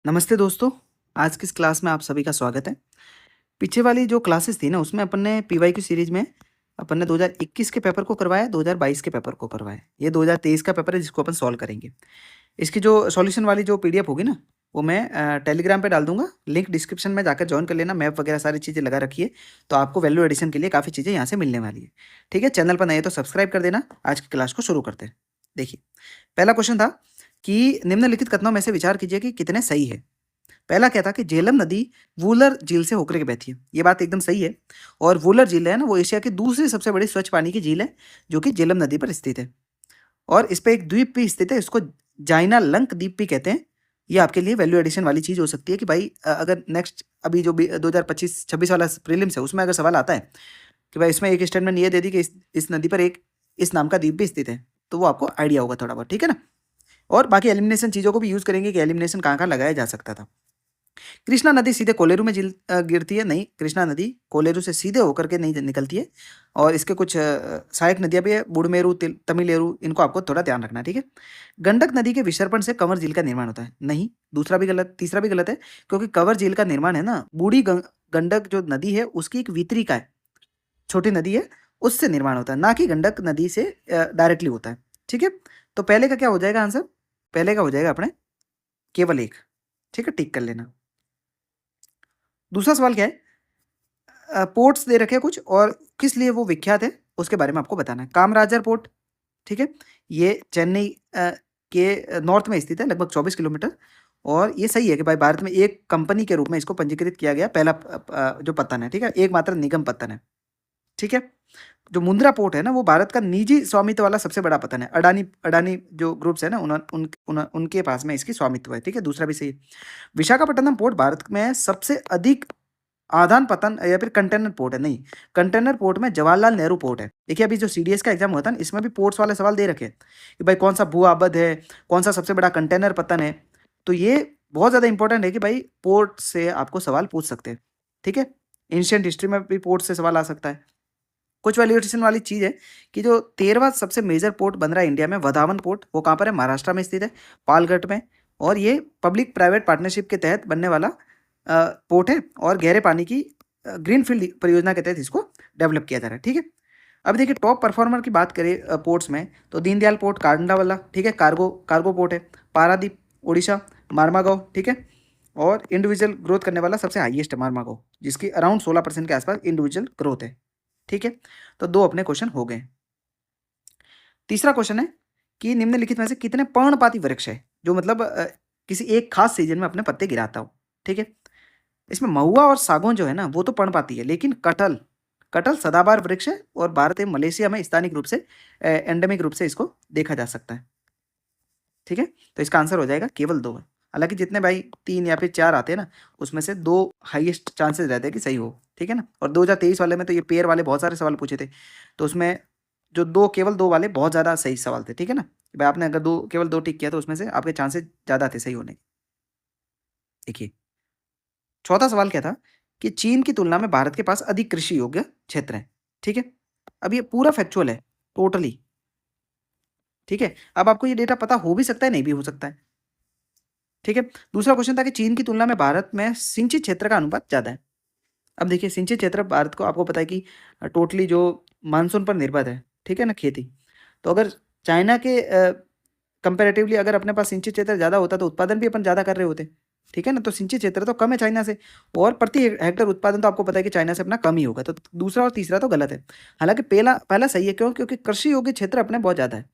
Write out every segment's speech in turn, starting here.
नमस्ते दोस्तों, आज की इस क्लास में आप सभी का स्वागत है। पीछे वाली जो क्लासेस थी ना उसमें अपन ने पीवाईक्यू सीरीज में अपन ने 2021 के पेपर को करवाया, 2022 के पेपर को करवाया। ये 2023 का पेपर है जिसको अपन सॉल्व करेंगे। इसकी जो सॉल्यूशन वाली जो पीडीएफ होगी ना वो मैं टेलीग्राम पे डाल दूंगा, लिंक डिस्क्रिप्शन में जाकर ज्वाइन कर लेना। मैप वगैरह सारी चीज़ें लगा रखी है, तो आपको वैल्यू एडिशन के लिए काफ़ी चीज़ें यहाँ से मिलने वाली है। ठीक है, चैनल पर नए तो सब्सक्राइब कर देना। आज की क्लास को शुरू करते हैं। देखिए, पहला क्वेश्चन था कि निम्नलिखित कथनों में से विचार कीजिए कि कितने सही है। पहला क्या था कि झेलम नदी वूलर झील से होकर के बहती है। ये बात एकदम सही है। और वूलर झील है ना वो एशिया की दूसरी सबसे बड़ी स्वच्छ पानी की झील है, जो कि झेलम नदी पर स्थित है। और इस पे एक द्वीप भी स्थित है, इसको जाइना लंक द्वीप भी कहते हैं। ये आपके लिए वैल्यू एडिशन वाली चीज हो सकती है कि भाई अगर नेक्स्ट अभी जो 2025-26 वाला प्रीलिम्स है उसमें अगर सवाल आता है कि भाई इसमें एक स्टेटमेंट ये दे दी कि इस नदी पर एक इस नाम का द्वीप भी स्थित है, तो वो आपको आइडिया होगा थोड़ा बहुत। ठीक है ना। और बाकी एलिमिनेशन चीजों को भी यूज करेंगे कि एलिमिनेशन कहाँ कहाँ लगाया जा सकता था। कृष्णा नदी सीधे कोलेरू में गिरती है? नहीं, कृष्णा नदी कोलेरू से सीधे होकर के नहीं निकलती है। और इसके कुछ सहायक नदियां भी है, बुडमेरू, तमिलेरू, इनको आपको थोड़ा ध्यान रखना है। ठीक है। गंडक नदी के विसर्पण से कंवर झील का निर्माण होता है? नहीं, दूसरा भी गलत, तीसरा भी गलत है। क्योंकि कंवर झील का निर्माण है ना बूढ़ी गंडक जो नदी है उसकी एक वितरिका है, छोटी नदी है, उससे निर्माण होता है, ना कि गंडक नदी से डायरेक्टली होता है। ठीक है। तो पहले का क्या हो जाएगा आंसर? पहले का हो जाएगा अपने केवल एक। ठीक है, टिक कर लेना। दूसरा सवाल क्या है? पोर्ट्स दे रखे हैं कुछ और किस लिए वो विख्यात है उसके बारे में आपको बताना है। कामराजर पोर्ट, ठीक है, ये चेन्नई के नॉर्थ में स्थित है, लगभग 24 किलोमीटर। और ये सही है कि भाई भारत में एक कंपनी के रूप में इसको पंजीकृत किया गया, पहला जो पत्तन है। ठीक है, एकमात्र निगम पत्तन है। ठीक है। जो मुंद्रा पोर्ट है ना वो भारत का निजी स्वामित्व वाला सबसे बड़ा पत्तन है। अडानी अडानी जो ग्रुप्स है ना उनके पास में इसकी स्वामित्व है। ठीक है, दूसरा भी सही है। विशाखापट्टनम पोर्ट भारत में सबसे अधिक आदान पतन या फिर कंटेनर पोर्ट है? नहीं, कंटेनर पोर्ट में जवाहरलाल नेहरू पोर्ट है। देखिए, अभी जो सीडीएस का एग्जाम हुआ था ना इसमें भी पोर्ट्स वाले सवाल दे रखे हैं कि भाई कौन सा भू आबद है, कौन सा सबसे बड़ा कंटेनर पतन है। तो ये बहुत ज़्यादा इंपॉर्टेंट है कि भाई पोर्ट से आपको सवाल पूछ सकते हैं। ठीक है, एंशियंट हिस्ट्री में भी पोर्ट से सवाल आ सकता है। कुछ वैल्यूएशन वाली चीज़ है कि जो 13वां सबसे मेजर पोर्ट बन रहा है इंडिया में, वधावन पोर्ट, वो कहाँ पर है? महाराष्ट्र में स्थित है, पालघट में। और ये पब्लिक प्राइवेट पार्टनरशिप के तहत बनने वाला पोर्ट है और गहरे पानी की ग्रीनफील्ड परियोजना के तहत इसको डेवलप किया जा रहा है। ठीक है। अब देखिए, टॉप परफॉर्मर की बात करें पोर्ट्स में तो दीनदयाल पोर्ट कांडावाला, ठीक है, कार्गो कार्गो पोर्ट है। पारादीप उड़ीसा, मारमागांव, ठीक है। और इंडिविजुअल ग्रोथ करने वाला सबसे हाईएस्ट है मारमागांव, जिसकी अराउंड 16% के आसपास इंडिविजुअल ग्रोथ है। ठीक है, तो दो अपने क्वेश्चन हो गए। तीसरा क्वेश्चन है कि निम्नलिखित में से कितने पर्णपाती वृक्ष है जो मतलब किसी एक खास सीजन में अपने पत्ते गिराता हो? ठीक है, इसमें महुआ और सागौन जो है ना वो तो पर्णपाती है, लेकिन कटहल कटहल सदाबहार वृक्ष है और भारत एवं मलेशिया में स्थानिक रूप से एंडेमिक रूप से इसको देखा जा सकता है। ठीक है, तो इसका आंसर हो जाएगा केवल दो है। हालांकि जितने भाई 3 या फिर 4 आते हैं ना उसमें से 2 हाईएस्ट चांसेस रहते हैं कि सही हो। ठीक है ना। और 2023 वाले में तो ये पेयर वाले बहुत सारे सवाल पूछे थे, तो उसमें जो केवल दो वाले बहुत ज़्यादा सही सवाल थे। ठीक है ना, कि भाई आपने अगर केवल दो टिक किया तो उसमें से आपके चांसेस ज़्यादा थे सही होने के। देखिए, चौथा सवाल क्या था कि चीन की तुलना में भारत के पास अधिक कृषि योग्य क्षेत्र है। ठीक है, अब ये पूरा फैक्चुअल है टोटली। ठीक है, अब आपको ये डेटा पता हो भी सकता है, नहीं भी हो सकता है। ठीक है, दूसरा क्वेश्चन था कि चीन की तुलना में भारत में सिंचित क्षेत्र का अनुपात ज़्यादा है। अब देखिए, सिंचित क्षेत्र भारत को आपको पता है कि टोटली जो मानसून पर निर्भर है। ठीक है ना, खेती। तो अगर चाइना के कंपेरेटिवली अगर अपने पास सिंचित क्षेत्र ज़्यादा होता तो उत्पादन भी अपन ज़्यादा कर रहे होते। ठीक है ना, तो सिंचित क्षेत्र तो कम है चाइना से, और प्रति हेक्टर उत्पादन तो आपको पता है कि चाइना से अपना कम ही होगा। तो दूसरा और तीसरा तो गलत है। हालांकि पहला पहला सही है, क्यों? क्योंकि कृषि योग्य क्षेत्र अपने बहुत ज़्यादा है,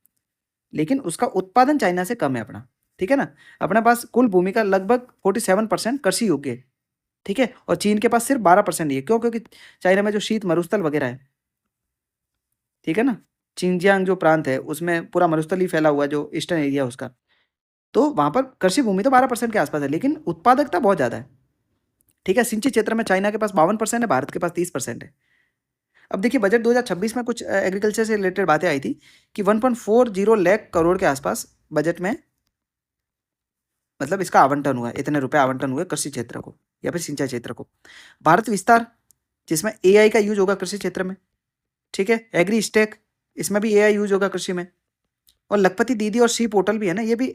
लेकिन उसका उत्पादन चाइना से कम है अपना। ठीक है ना, अपने पास कुल भूमि का लगभग 47% कृषि योग्य है। ठीक है, और चीन के पास सिर्फ 12% ही है। क्यों? क्योंकि चाइना में जो शीत मरुस्थल वगैरह है, ठीक है ना, चिंजियांग जो प्रांत है उसमें पूरा मरुस्थल ही फैला हुआ है, जो ईस्टर्न एरिया है उसका। तो वहां पर कृषि भूमि तो 12% के आसपास है, लेकिन उत्पादकता बहुत ज्यादा है। ठीक है, सिंचित क्षेत्र में चाइना के पास 52% है, भारत के पास 30% है। अब देखिए, बजट 2026 में कुछ एग्रीकल्चर से रिलेटेड बातें आई थी कि 1.40 लाख करोड़ के आसपास बजट में मतलब इसका आवंटन हुआ है, इतने रुपए आवंटन हुए कृषि क्षेत्र को या फिर सिंचाई क्षेत्र को। भारत विस्तार, जिसमें एआई का यूज होगा कृषि क्षेत्र में। ठीक है, एग्री स्टेक, इसमें भी एआई यूज होगा कृषि में। और लखपति दीदी और सी पोर्टल भी है ना, ये भी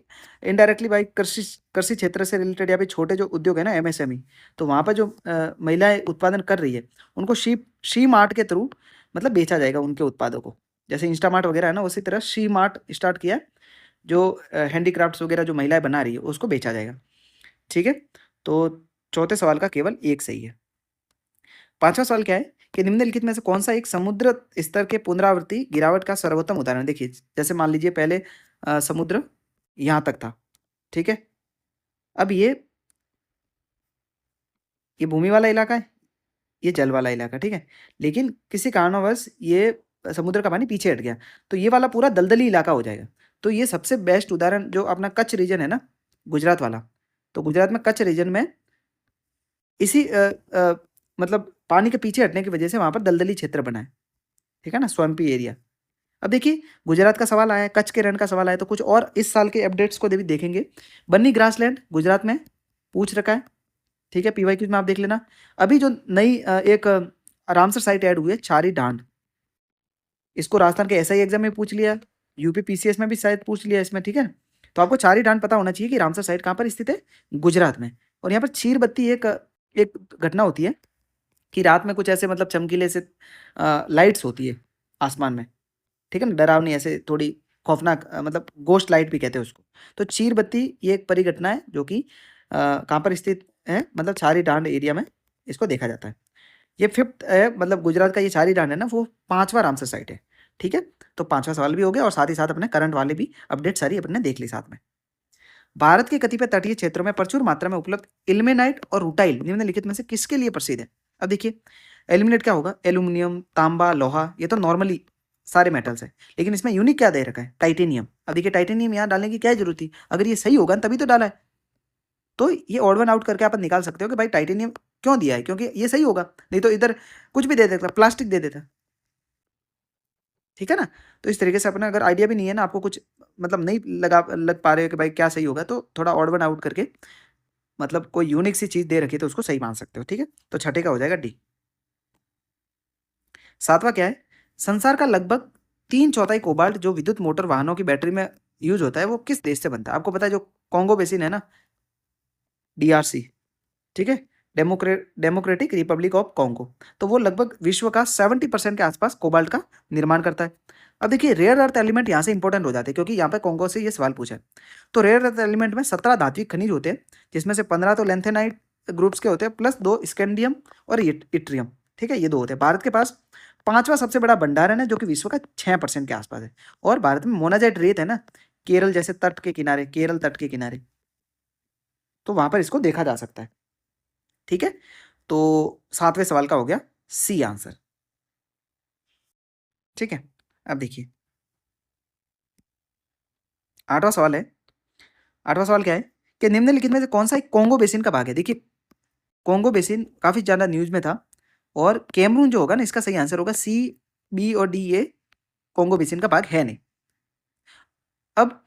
इनडायरेक्टली भाई कृषि कृषि क्षेत्र से रिलेटेड या फिर छोटे जो उद्योग है ना एमएसएमई, तो वहाँ पर जो महिलाएं उत्पादन कर रही है उनको शी मार्ट के थ्रू मतलब बेचा जाएगा उनके उत्पादों को। जैसे इंस्टामार्ट वगैरह है ना, उसी तरह शी मार्ट स्टार्ट किया है, जो हैंडीक्राफ्ट्स वगैरह जो महिलाएं बना रही है उसको बेचा जाएगा। ठीक है, तो चौथे सवाल का केवल एक सही है। पांचवा सवाल क्या है कि निम्नलिखित में से कौन सा एक समुद्र स्तर के पुनरावृत्ति गिरावट का सर्वोत्तम उदाहरण है। देखिए जैसे मान लीजिए पहले समुद्र यहाँ तक था, ठीक है, अब ये भूमि वाला इलाका है, ये जल वाला इलाका, ठीक है, लेकिन किसी कारणवश ये समुद्र का पानी पीछे हट गया, तो ये वाला पूरा दलदली इलाका हो जाएगा। तो ये सबसे बेस्ट उदाहरण जो अपना कच्छ रीजन है ना, गुजरात वाला, तो गुजरात में कच्छ रीजन में इसी मतलब पानी के पीछे हटने की वजह से वहां पर दलदली क्षेत्र बना है, ठीक है ना, स्वैम्पी एरिया। अब देखिए गुजरात का सवाल आया है, कच्छ के रण का सवाल आया, तो कुछ और इस साल के अपडेट्स को भी देखेंगे। बन्नी ग्रासलैंड गुजरात में पूछ रखा है, ठीक है, पीवाईक्यू में आप देख लेना। अभी जो नई एक रामसर साइट ऐड हुई है छारी ढांड, इसको राजस्थान के एसआई एग्जाम में पूछ लिया, यूपी पीसीएस में भी शायद पूछ लिया इसमें, ठीक है। तो आपको छारी ढांड पता होना चाहिए कि रामसर साइट कहाँ पर स्थित है, गुजरात में। और यहाँ पर चीर बत्ती एक एक घटना होती है कि रात में कुछ ऐसे मतलब चमकीले से लाइट्स होती है आसमान में, ठीक है ना, डरावनी ऐसे थोड़ी खौफनाक मतलब गोस्ट लाइट भी कहते हैं उसको। तो चीर बत्ती ये एक परिघटना है जो कि कहाँ पर स्थित है, मतलब छारी ढांड एरिया में इसको देखा जाता है। ये फिफ्थ है, मतलब गुजरात का ये छारी ढांड है ना, वो पांचवा रामसर साइट है, ठीक है। तो पांचवा सवाल भी हो गया और साथ ही साथ अपने करंट वाले भी अपडेट सारी अपने देख ली साथ में। भारत के कतिपय तटीय क्षेत्रों में प्रचुर मात्रा में उपलब्ध इल्मेनाइट और रूटाइल निम्नलिखित में से किसके लिए प्रसिद्ध है। अब देखिए एल्यूमिनेट क्या होगा, एल्यूमिनियम, तांबा, लोहा, ये तो नॉर्मली सारे मेटल्स है, लेकिन इसमें यूनिक क्या दे रखा है, टाइटेनियम। अब देखिए टाइटेनियम यहाँ डालने की क्या जरूरत थी, अगर ये सही होगा तभी तो डाला है। तो ये ऑड वन आउट करके आप निकाल सकते हो कि भाई टाइटेनियम क्यों दिया है, क्योंकि ये सही होगा, नहीं तो इधर कुछ भी दे देता, प्लास्टिक दे देता, ठीक है ना। तो इस तरीके से अपना अगर आइडिया भी नहीं है ना, आपको कुछ मतलब नहीं लग पा रहे हो कि भाई क्या सही होगा, तो थोड़ा ऑड वन आउट करके मतलब कोई यूनिक सी चीज दे रखी है तो उसको सही मान सकते हो, ठीक है। तो छठे का हो जाएगा डी। सातवां क्या है, संसार का लगभग 3/4 कोबाल्ट जो विद्युत मोटर वाहनों की बैटरी में यूज होता है वो किस देश से बनता है। आपको पता है जो कॉन्गो बेसिन है ना, डीआरसी, ठीक है, डेमोक्रेटिक रिपब्लिक ऑफ कॉन्गो, तो वो लगभग विश्व का 70% के आसपास कोबाल्ट का निर्माण करता है। अब देखिए रेयर अर्थ एलिमेंट यहाँ से इंपॉर्टेंट हो जाते हैं क्योंकि यहाँ पे कॉन्गो से ये सवाल पूछा है। तो रेयर अर्थ एलिमेंट में 17 धात्विक खनिज होते हैं, जिसमें से 15 तो लेंथेनाइट ग्रुप्स के होते हैं, प्लस 2 स्कैंडियम और इट्रियम, ठीक है, ये 2 होते हैं। भारत के पास पांचवा सबसे बड़ा भंडारण है जो कि विश्व का 6% के आसपास है। और भारत में मोनाजाइट रेत है ना, केरल जैसे तट के किनारे, केरल तट के किनारे, तो वहां पर इसको देखा जा सकता है, ठीक है। तो सातवें सवाल का हो गया सी आंसर, ठीक है। अब देखिए आठवां सवाल है। आठवां सवाल क्या है कि निम्नलिखित में से कौन सा एक कॉन्गो बेसिन का भाग है। देखिए कॉन्गो बेसिन काफी ज्यादा न्यूज में था, और कैमरून जो होगा ना, इसका सही आंसर होगा सी, बी और डी, ये कॉन्गो बेसिन का भाग है नहीं। अब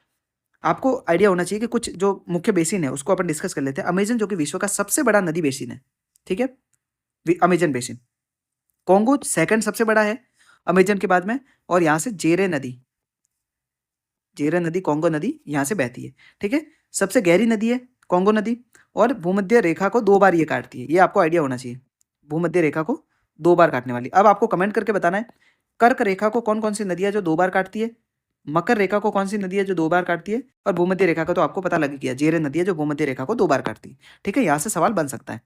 आपको आइडिया होना चाहिए कि कुछ जो मुख्य बेसिन है उसको अपन डिस्कस कर लेते हैं। अमेजन जो कि विश्व का सबसे बड़ा नदी बेसिन है, ठीक है, अमेजन बेसिन। कॉन्गो सेकंड सबसे बड़ा है अमेजन के बाद में, और यहाँ से जेरे नदी कॉन्गो नदी यहाँ से बहती है, ठीक है। सबसे गहरी नदी है कॉन्गो नदी, और भूमध्य रेखा को 2 बार ये काटती है, ये आपको आइडिया होना चाहिए, भूमध्य रेखा को 2 बार काटने वाली। अब आपको कमेंट करके बताना है कर्क रेखा को कौन कौन सी नदी है जो 2 बार काटती है, मकर रेखा को कौन सी नदी है जो 2 बार काटती है, और भूमध्य रेखा का तो आपको पता लग गया, जेरे नदी है जो भूमध्य रेखा को 2 बार काटती है, ठीक है। यहाँ से सवाल बन सकता है,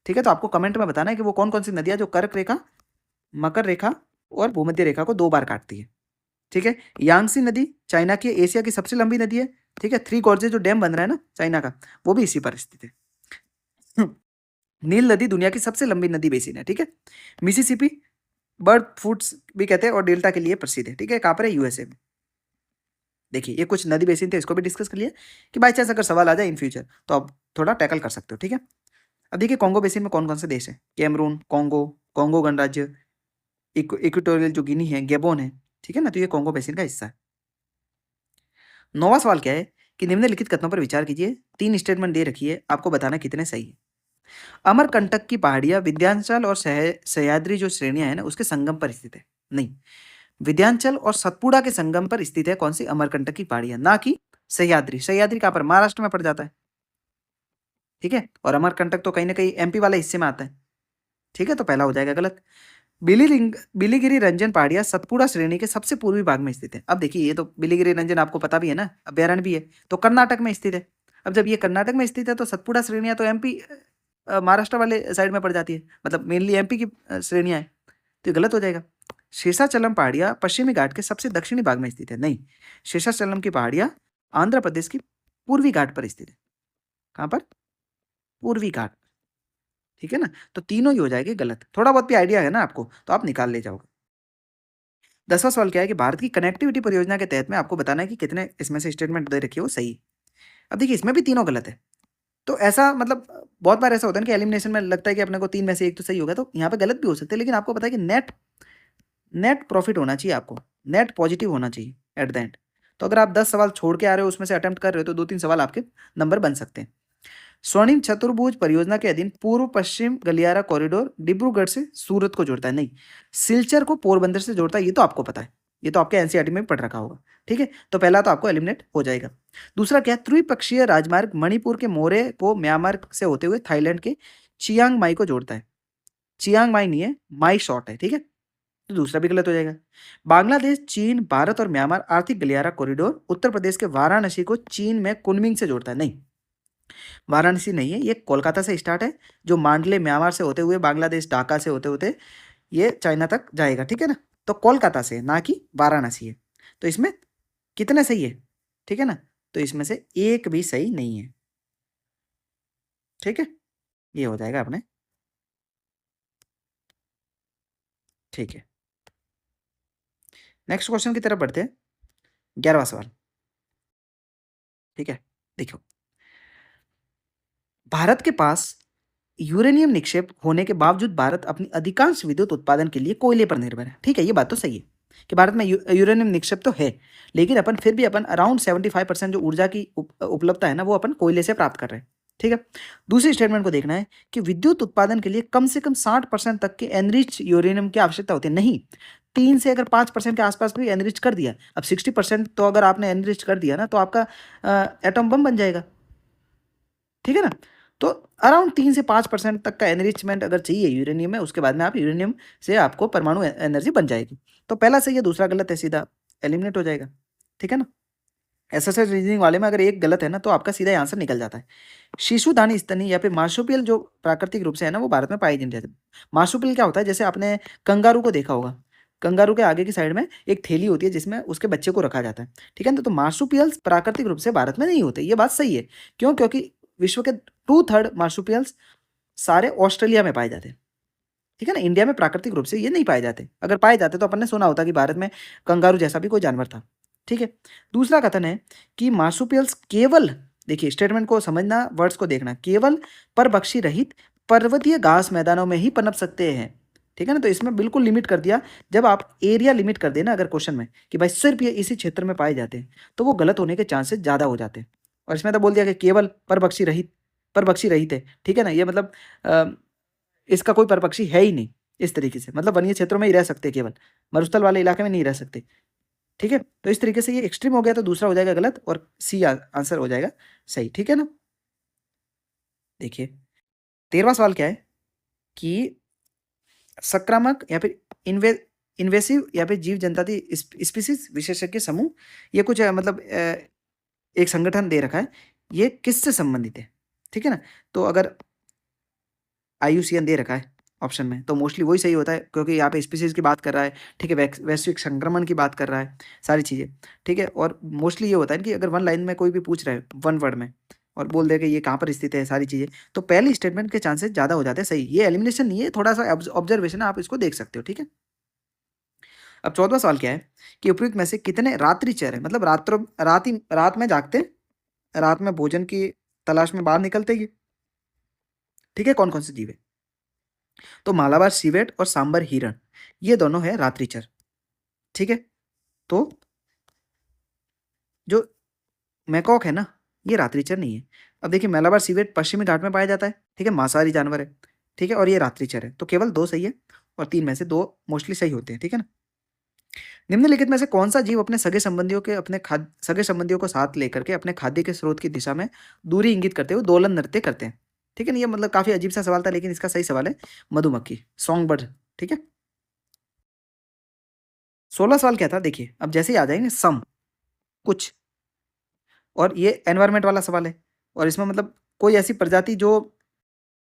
ठीक है। तो आपको कमेंट में बताना है कि वो कौन कौन सी नदियां जो कर्क रेखा, मकर रेखा और भूमध्य रेखा को 2 बार काटती है, ठीक है। यांगसी नदी चाइना की एशिया की सबसे लंबी नदी है, ठीक है। 3 गॉर्जेस जो डैम बन रहा है ना चाइना का, वो भी इसी पर स्थित है। नील नदी दुनिया की सबसे लंबी नदी बेसिन है, ठीक है। मिसिसिपी बर्ड फूड्स भी कहते हैं और डेल्टा के लिए प्रसिद्ध है, ठीक है। कहाँ पर है, यूएसए में। देखिए ये कुछ नदी बेसिन थे, इसको भी डिस्कस कर लिया कि बाई चांस अगर सवाल आ जाए इन फ्यूचर तो आप थोड़ा टैकल कर सकते हो, ठीक है। अब देखिए कॉन्गो बेसिन में कौन कौन से देश है, कैमरून, कॉन्गो, कॉन्गो गणराज्य, इक्वेटोरियल जो गिनी है, गैबोन है, ठीक है ना, तो ये कॉन्गो बेसिन का हिस्सा है। नौवां सवाल क्या है कि निम्नलिखित कथनों पर विचार कीजिए, 3 स्टेटमेंट दे रखी है, आपको बताना कितने सही है। अमरकंटक की पहाड़ियां विंध्याचल और सह्याद्री जो श्रेणियां है ना उसके संगम पर स्थित है, नहीं। विंध्याचल और सतपुड़ा के संगम पर स्थित है कौन सी? अमरकंटक की पहाड़ियां, ना कि सह्याद्री। सह्याद्री कहाँ पर? महाराष्ट्र में पड़ जाता है, ठीक है, और अमरकंटक तो कहीं ना कहीं एमपी वाले हिस्से में आता है, ठीक है, तो पहला हो जाएगा गलत। बिलीगिरी रंजन पहाड़ियां सतपुड़ा श्रेणी के सबसे पूर्वी भाग में स्थित है। अब देखिए, ये तो बिलीगिरी रंजन आपको पता भी है ना, अभ्यारण्य भी है, तो कर्नाटक में स्थित है। अब जब ये कर्नाटक में स्थित है तो सतपुड़ा श्रेणियां तो एमपी महाराष्ट्र वाले साइड में पड़ जाती है, मतलब मेनली एमपी की श्रेणियां हैं, तो ये गलत हो जाएगा। शेषाचलम पहाड़ियां पश्चिमी घाट के सबसे दक्षिणी भाग में स्थित है, नहीं, शेषाचलम की पहाड़ियां आंध्र प्रदेश की पूर्वी घाट पर स्थित है। कहाँ पर? पूर्वी घाट, ठीक है ना, तो तीनों ही हो जाएंगे गलत। थोड़ा बहुत भी आइडिया है ना आपको, तो आप निकाल ले जाओगे। 10वां सवाल क्या है कि भारत की कनेक्टिविटी परियोजना के तहत में आपको बताना है कि कितने इसमें से स्टेटमेंट दे रखे हो सही। अब देखिए, इसमें भी तीनों गलत है, तो ऐसा मतलब बहुत बार ऐसा होता है ना कि एलिमिनेशन में लगता है कि अपने को 3 में से 1 तो सही होगा, तो यहाँ पे गलत भी हो सकते हैं, लेकिन आपको पता है कि नेट नेट प्रॉफिट होना चाहिए, आपको नेट पॉजिटिव होना चाहिए एट द एंड। तो अगर आप 10 सवाल छोड़ के आ रहे हो, उसमें से अटेम्प्ट कर रहे हो, तो 2-3 सवाल आपके नंबर बन सकते हैं। स्वर्णिम चतुर्भुज परियोजना के अधीन पूर्व पश्चिम गलियारा कॉरिडोर डिब्रूगढ़ से सूरत को जोड़ता है, नहीं, सिलचर को पोरबंदर से जोड़ता है, ये तो आपको पता है, ये तो आपके एनसीईआरटी में भी पढ़ रखा होगा, ठीक है, तो पहला तो आपको एलिमिनेट हो जाएगा। दूसरा क्या है? त्रिपक्षीय राजमार्ग मणिपुर के मोरे को म्यांमार से होते हुए थाईलैंड के चियांग माई को जोड़ता है। चियांग माई नहीं है, माई शॉर्ट है, ठीक है, तो दूसरा भी गलत हो जाएगा। बांग्लादेश, चीन, भारत और म्यांमार आर्थिक गलियारा कॉरिडोर उत्तर प्रदेश के वाराणसी को चीन में कुनमिंग से जोड़ता है, नहीं, वाराणसी नहीं है, ये कोलकाता से स्टार्ट है, जो मांडले म्यांमार से होते हुए बांग्लादेश ढाका से होते होते ये चाइना तक जाएगा, ठीक है ना, तो कोलकाता से, ना कि वाराणसी है। तो इसमें कितने सही है, ठीक है ना, तो इसमें से एक भी सही नहीं है, ठीक है, ये हो जाएगा अपने, ठीक है। नेक्स्ट क्वेश्चन की तरफ बढ़ते हैं, 11वां सवाल, ठीक है, देखो, भारत के पास यूरेनियम निक्षेप होने के बावजूद भारत अपनी अधिकांश विद्युत उत्पादन के लिए कोयले पर निर्भर है, ठीक है, ये बात तो सही है कि भारत में यूरेनियम निक्षेप तो है, लेकिन अपन फिर भी अपन अराउंड 75% जो ऊर्जा की उपलब्धता है ना, वो अपन कोयले से प्राप्त कर रहे हैं, ठीक है। दूसरी स्टेटमेंट को देखना है कि विद्युत उत्पादन के लिए कम से कम 60% तक के एनरिच यूरेनियम की आवश्यकता होती है, नहीं, 3 से अगर 5% के आसपास भी एनरिच कर दिया, अब 60% तो अगर आपने एनरिच कर दिया ना, तो आपका एटम बम बन जाएगा, ठीक है ना, तो अराउंड 3 से 5% तक का एनरिचमेंट अगर चाहिए यूरेनियम में, उसके बाद में आप यूरेनियम से आपको परमाणु एनर्जी बन जाएगी। तो पहला सही है, दूसरा गलत है, सीधा एलिमिनेट हो जाएगा, ठीक है ना। एसएसएस रीजनिंग वाले में अगर एक गलत है ना, तो आपका सीधा आंसर निकल जाता है। शिशुदानी स्तनी या फिर मार्सुपियल जो प्राकृतिक रूप से है ना, वो भारत में पाई जाती है। मार्सुपियल क्या होता है? जैसे आपने कंगारू को देखा होगा, कंगारू के आगे की साइड में एक थैली होती है जिसमें उसके बच्चे को रखा जाता है, ठीक है ना, तो मार्सुपियल्स प्राकृतिक रूप से भारत में नहीं होते, ये बात सही है। क्यों? क्योंकि विश्व के 2/3 मार्सुपियल्स सारे ऑस्ट्रेलिया में पाए जाते हैं, ठीक है ना, इंडिया में प्राकृतिक रूप से ये नहीं पाए जाते। अगर पाए जाते तो अपन ने सुना होता कि भारत में कंगारू जैसा भी कोई जानवर था, ठीक है। दूसरा कथन है कि मार्सुपियल्स केवल, देखिए स्टेटमेंट को समझना, वर्ड्स को देखना, केवल परभक्षी रहित पर्वतीय घास मैदानों में ही पनप सकते हैं, ठीक है ना, तो इसमें बिल्कुल लिमिट कर दिया। जब आप एरिया लिमिट कर देना अगर क्वेश्चन में कि भाई सिर्फ ये इसी क्षेत्र में पाए जाते हैं, तो वो गलत होने के चांसेस ज़्यादा हो जाते हैं। और इसमें तो बोल दिया कि केवल परभक्षी रहित है, ठीक है ना, ये मतलब इसका कोई परपक्षी है ही नहीं, इस तरीके से, मतलब वन्य क्षेत्रों में ही रह सकते, केवल मरुस्थल वाले इलाके में नहीं रह सकते, ठीक है। तो इस तरीके से ये एक्सट्रीम हो गया, तो दूसरा हो जाएगा गलत और सी आंसर हो जाएगा सही, ठीक है ना। देखिए 13वां सवाल क्या है कि संक्रामक या फिर इन्वेसिव या फिर जीव जंतु स्पीसीज विशेषज्ञ समूह, ये कुछ मतलब एक संगठन दे रखा है, ये किससे संबंधित है, ठीक है ना, तो अगर IUCN दे रखा है ऑप्शन में, तो मोस्टली वही सही होता है, क्योंकि यहाँ पे स्पीसीज की बात कर रहा है, ठीक है, वैश्विक संक्रमण की बात कर रहा है, सारी चीज़ें, ठीक है। और मोस्टली ये होता है कि अगर वन लाइन में कोई भी पूछ रहा है, वन वर्ड में, और बोल दे कि ये कहाँ पर स्थित है, सारी चीज़ें, तो पहली स्टेटमेंट के चांसेस ज़्यादा हो जाते हैं सही। ये एलिमिनेशन नहीं है, थोड़ा सा ऑब्जर्वेशन है, आप इसको देख सकते हो, ठीक है। अब 14वां सवाल क्या है कि उपयुक्त में से कितने रात्रिचर है, मतलब रात में जागते, रात में भोजन की तलाश में बाहर निकलते ही, ठीक है, कौन कौन से जीव है? तो मालाबार सिवेट और सांबर हिरण, ये दोनों है रात्रिचर, ठीक है। तो जो मैकॉक है ना, ये रात्रिचर नहीं है। अब देखिए मालाबार सिवेट पश्चिमी घाट में पाया जाता है, ठीक है, मांसाहारी जानवर है, ठीक है, और ये रात्रिचर है, तो केवल 2 सही है और 3 में से 2 मोस्टली सही होते हैं, ठीक है ना। निम्नलिखित में से कौन सा जीव अपने सगे संबंधियों को साथ लेकर के अपने खाद्य के स्रोत की दिशा में दूरी इंगित करते हुए दोलन नृत्य करते हैं? ठीक है ना, ये मतलब काफी अजीब सा सवाल था, लेकिन इसका सही सवाल है मधुमक्खी, सॉन्ग बर्ड। ठीक है, 16 सवाल क्या था देखिए, अब जैसे ही आ जाएंगे सम, कुछ, और ये एनवायरमेंट वाला सवाल है, और इसमें मतलब कोई ऐसी प्रजाति जो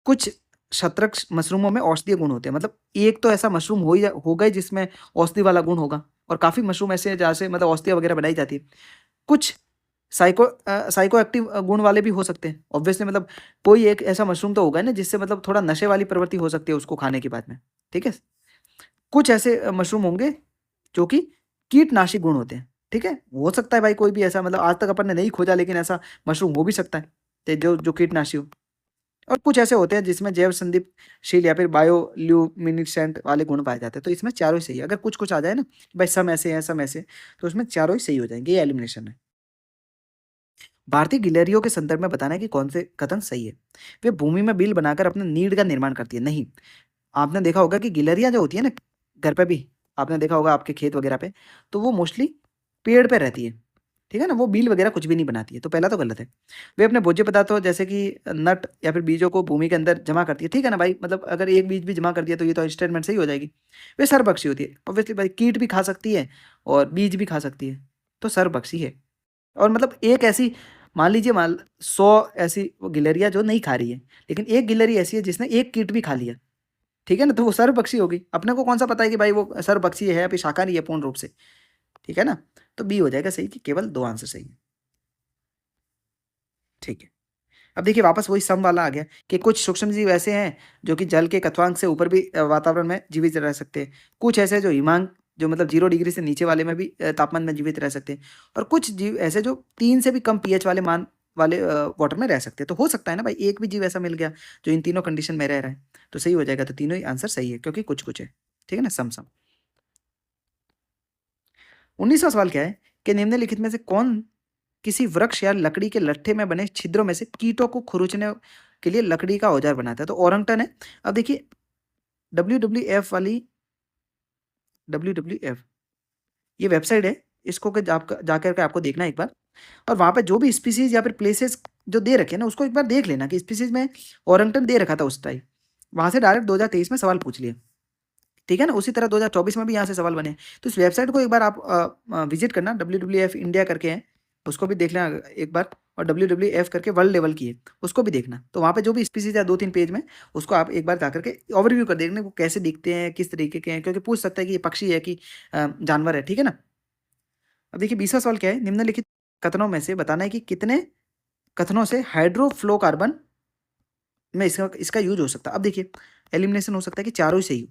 कुछ शत्रक मशरूमों में औषधीय गुण होते हैं, मतलब एक तो ऐसा मशरूम होगा ही जिसमें औषधि वाला गुण होगा, और काफी मशरूम ऐसे हैं जहाँ से मतलब औषधियाँ वगैरह बनाई जाती है। कुछ साइको एक्टिव गुण वाले भी हो सकते हैं ऑब्वियसली, मतलब कोई एक ऐसा मशरूम तो होगा ना जिससे मतलब थोड़ा नशे वाली प्रवृत्ति हो सकती है उसको खाने के बाद में। ठीक है, कुछ ऐसे मशरूम होंगे जो कि कीटनाशी गुण होते हैं। ठीक है, हो सकता है भाई कोई भी ऐसा, मतलब आज तक अपन ने नहीं खोजा, लेकिन ऐसा मशरूम हो भी सकता है जो जो कीटनाशी हो। और कुछ ऐसे होते हैं जिसमें जैव संदीपशील या फिर बायोल्यूमिनेसेंट वाले गुण पाए जाते हैं। तो इसमें चारों ही सही है। अगर कुछ कुछ आ जाए ना भाई सम ऐसे हैं सम ऐसे, तो उसमें चारों ही सही हो जाएंगे, ये एलिमिनेशन है। भारतीय गिलहरियों के संदर्भ में बताना है कि कौन से कथन सही है। वे भूमि में बिल बनाकर अपने नीड का निर्माण करती है। नहीं, आपने देखा होगा कि गिलहरियां जो होती है ना, घर पे भी आपने देखा होगा आपके खेत वगैरह पे, तो वो मोस्टली पेड़ पे रहती है। ठीक है ना, वो बील वगैरह कुछ भी नहीं बनाती है, तो पहला तो गलत है। वे अपने भोज्य पदार्थों जैसे कि नट या फिर बीजों को भूमि के अंदर जमा करती है। ठीक है ना भाई, मतलब अगर एक बीज भी जमा कर दिया तो ये तो स्टेटमेंट सही हो जाएगी। वे सर्वभक्षी होती है ऑब्वियसली भाई, कीट भी खा सकती है और बीज भी खा सकती है, तो सर्वभक्षी है। और मतलब एक ऐसी, मान लीजिए मान 100 ऐसी गिलहरियां जो नहीं खा रही है, लेकिन एक गिलहरी ऐसी है जिसने एक कीट भी खा लिया। ठीक है ना, तो वो सर्वभक्षी होगी। अपने को कौन सा पता है कि भाई वो सर्वभक्षी है या फिर शाकाहारी है पूर्ण रूप से। ठीक है ना, तो बी हो जाएगा सही, कि केवल 2 आंसर सही है। ठीक है, अब देखिए वापस वही सम वाला आ गया कि कुछ सूक्ष्म जीव ऐसे हैं जो कि जल के कथवांक से ऊपर भी वातावरण में जीवित रह सकते हैं। कुछ ऐसे जो हिमांक, जो मतलब 0 डिग्री से नीचे वाले में भी तापमान में जीवित रह सकते हैं। और कुछ जीव ऐसे जो 3 से भी कम पीएच वाले मान वाले वाटर में रह सकते हैं। तो हो सकता है ना भाई एक भी जीव ऐसा मिल गया जो इन तीनों कंडीशन में रह रहा है, तो सही हो जाएगा। तो तीनों ही आंसर सही है क्योंकि कुछ कुछ है। ठीक है ना, सम सम। 19वां सवाल क्या है कि निम्नलिखित में से कौन किसी वृक्ष या लकड़ी के लट्ठे में बने छिद्रों में से कीटों को खुरोचने के लिए लकड़ी का औजार बनाता है? तो ओरंगटन है। अब देखिए डब्ल्यू ये वेबसाइट है, इसको जाकर के आपको देखना है एक बार, और वहां पे जो भी स्पीसीज या फिर प्लेसेस जो दे रखे हैं ना, उसको एक बार देख लेना कि स्पीसीज में ओरंगटन दे रखा था उस टाइम, वहां से डायरेक्ट 2023 में सवाल पूछ लिया। ठीक है ना, उसी तरह 2024 में भी यहाँ से सवाल बने। तो इस वेबसाइट को एक बार आप विजिट करना, WWF इंडिया करके है, उसको भी देख लेना एक बार, और WWF करके वर्ल्ड लेवल की है, उसको भी देखना। तो वहाँ पे जो भी स्पीसीज है 2-3 पेज में, उसको आप एक बार जाकर के ओवरव्यू कर देखना वो कैसे दिखते हैं, किस तरीके के हैं, क्योंकि पूछ सकता है कि ये पक्षी है कि जानवर है। ठीक है ना, अब देखिए 20वां सवाल क्या है, निम्नलिखित कथनों में से बताना है कि कितने कथनों से हाइड्रोफ्लोकार्बन में इसका इसका यूज हो सकता है। अब देखिए एलिमिनेशन हो सकता है कि चारों ही सही हो।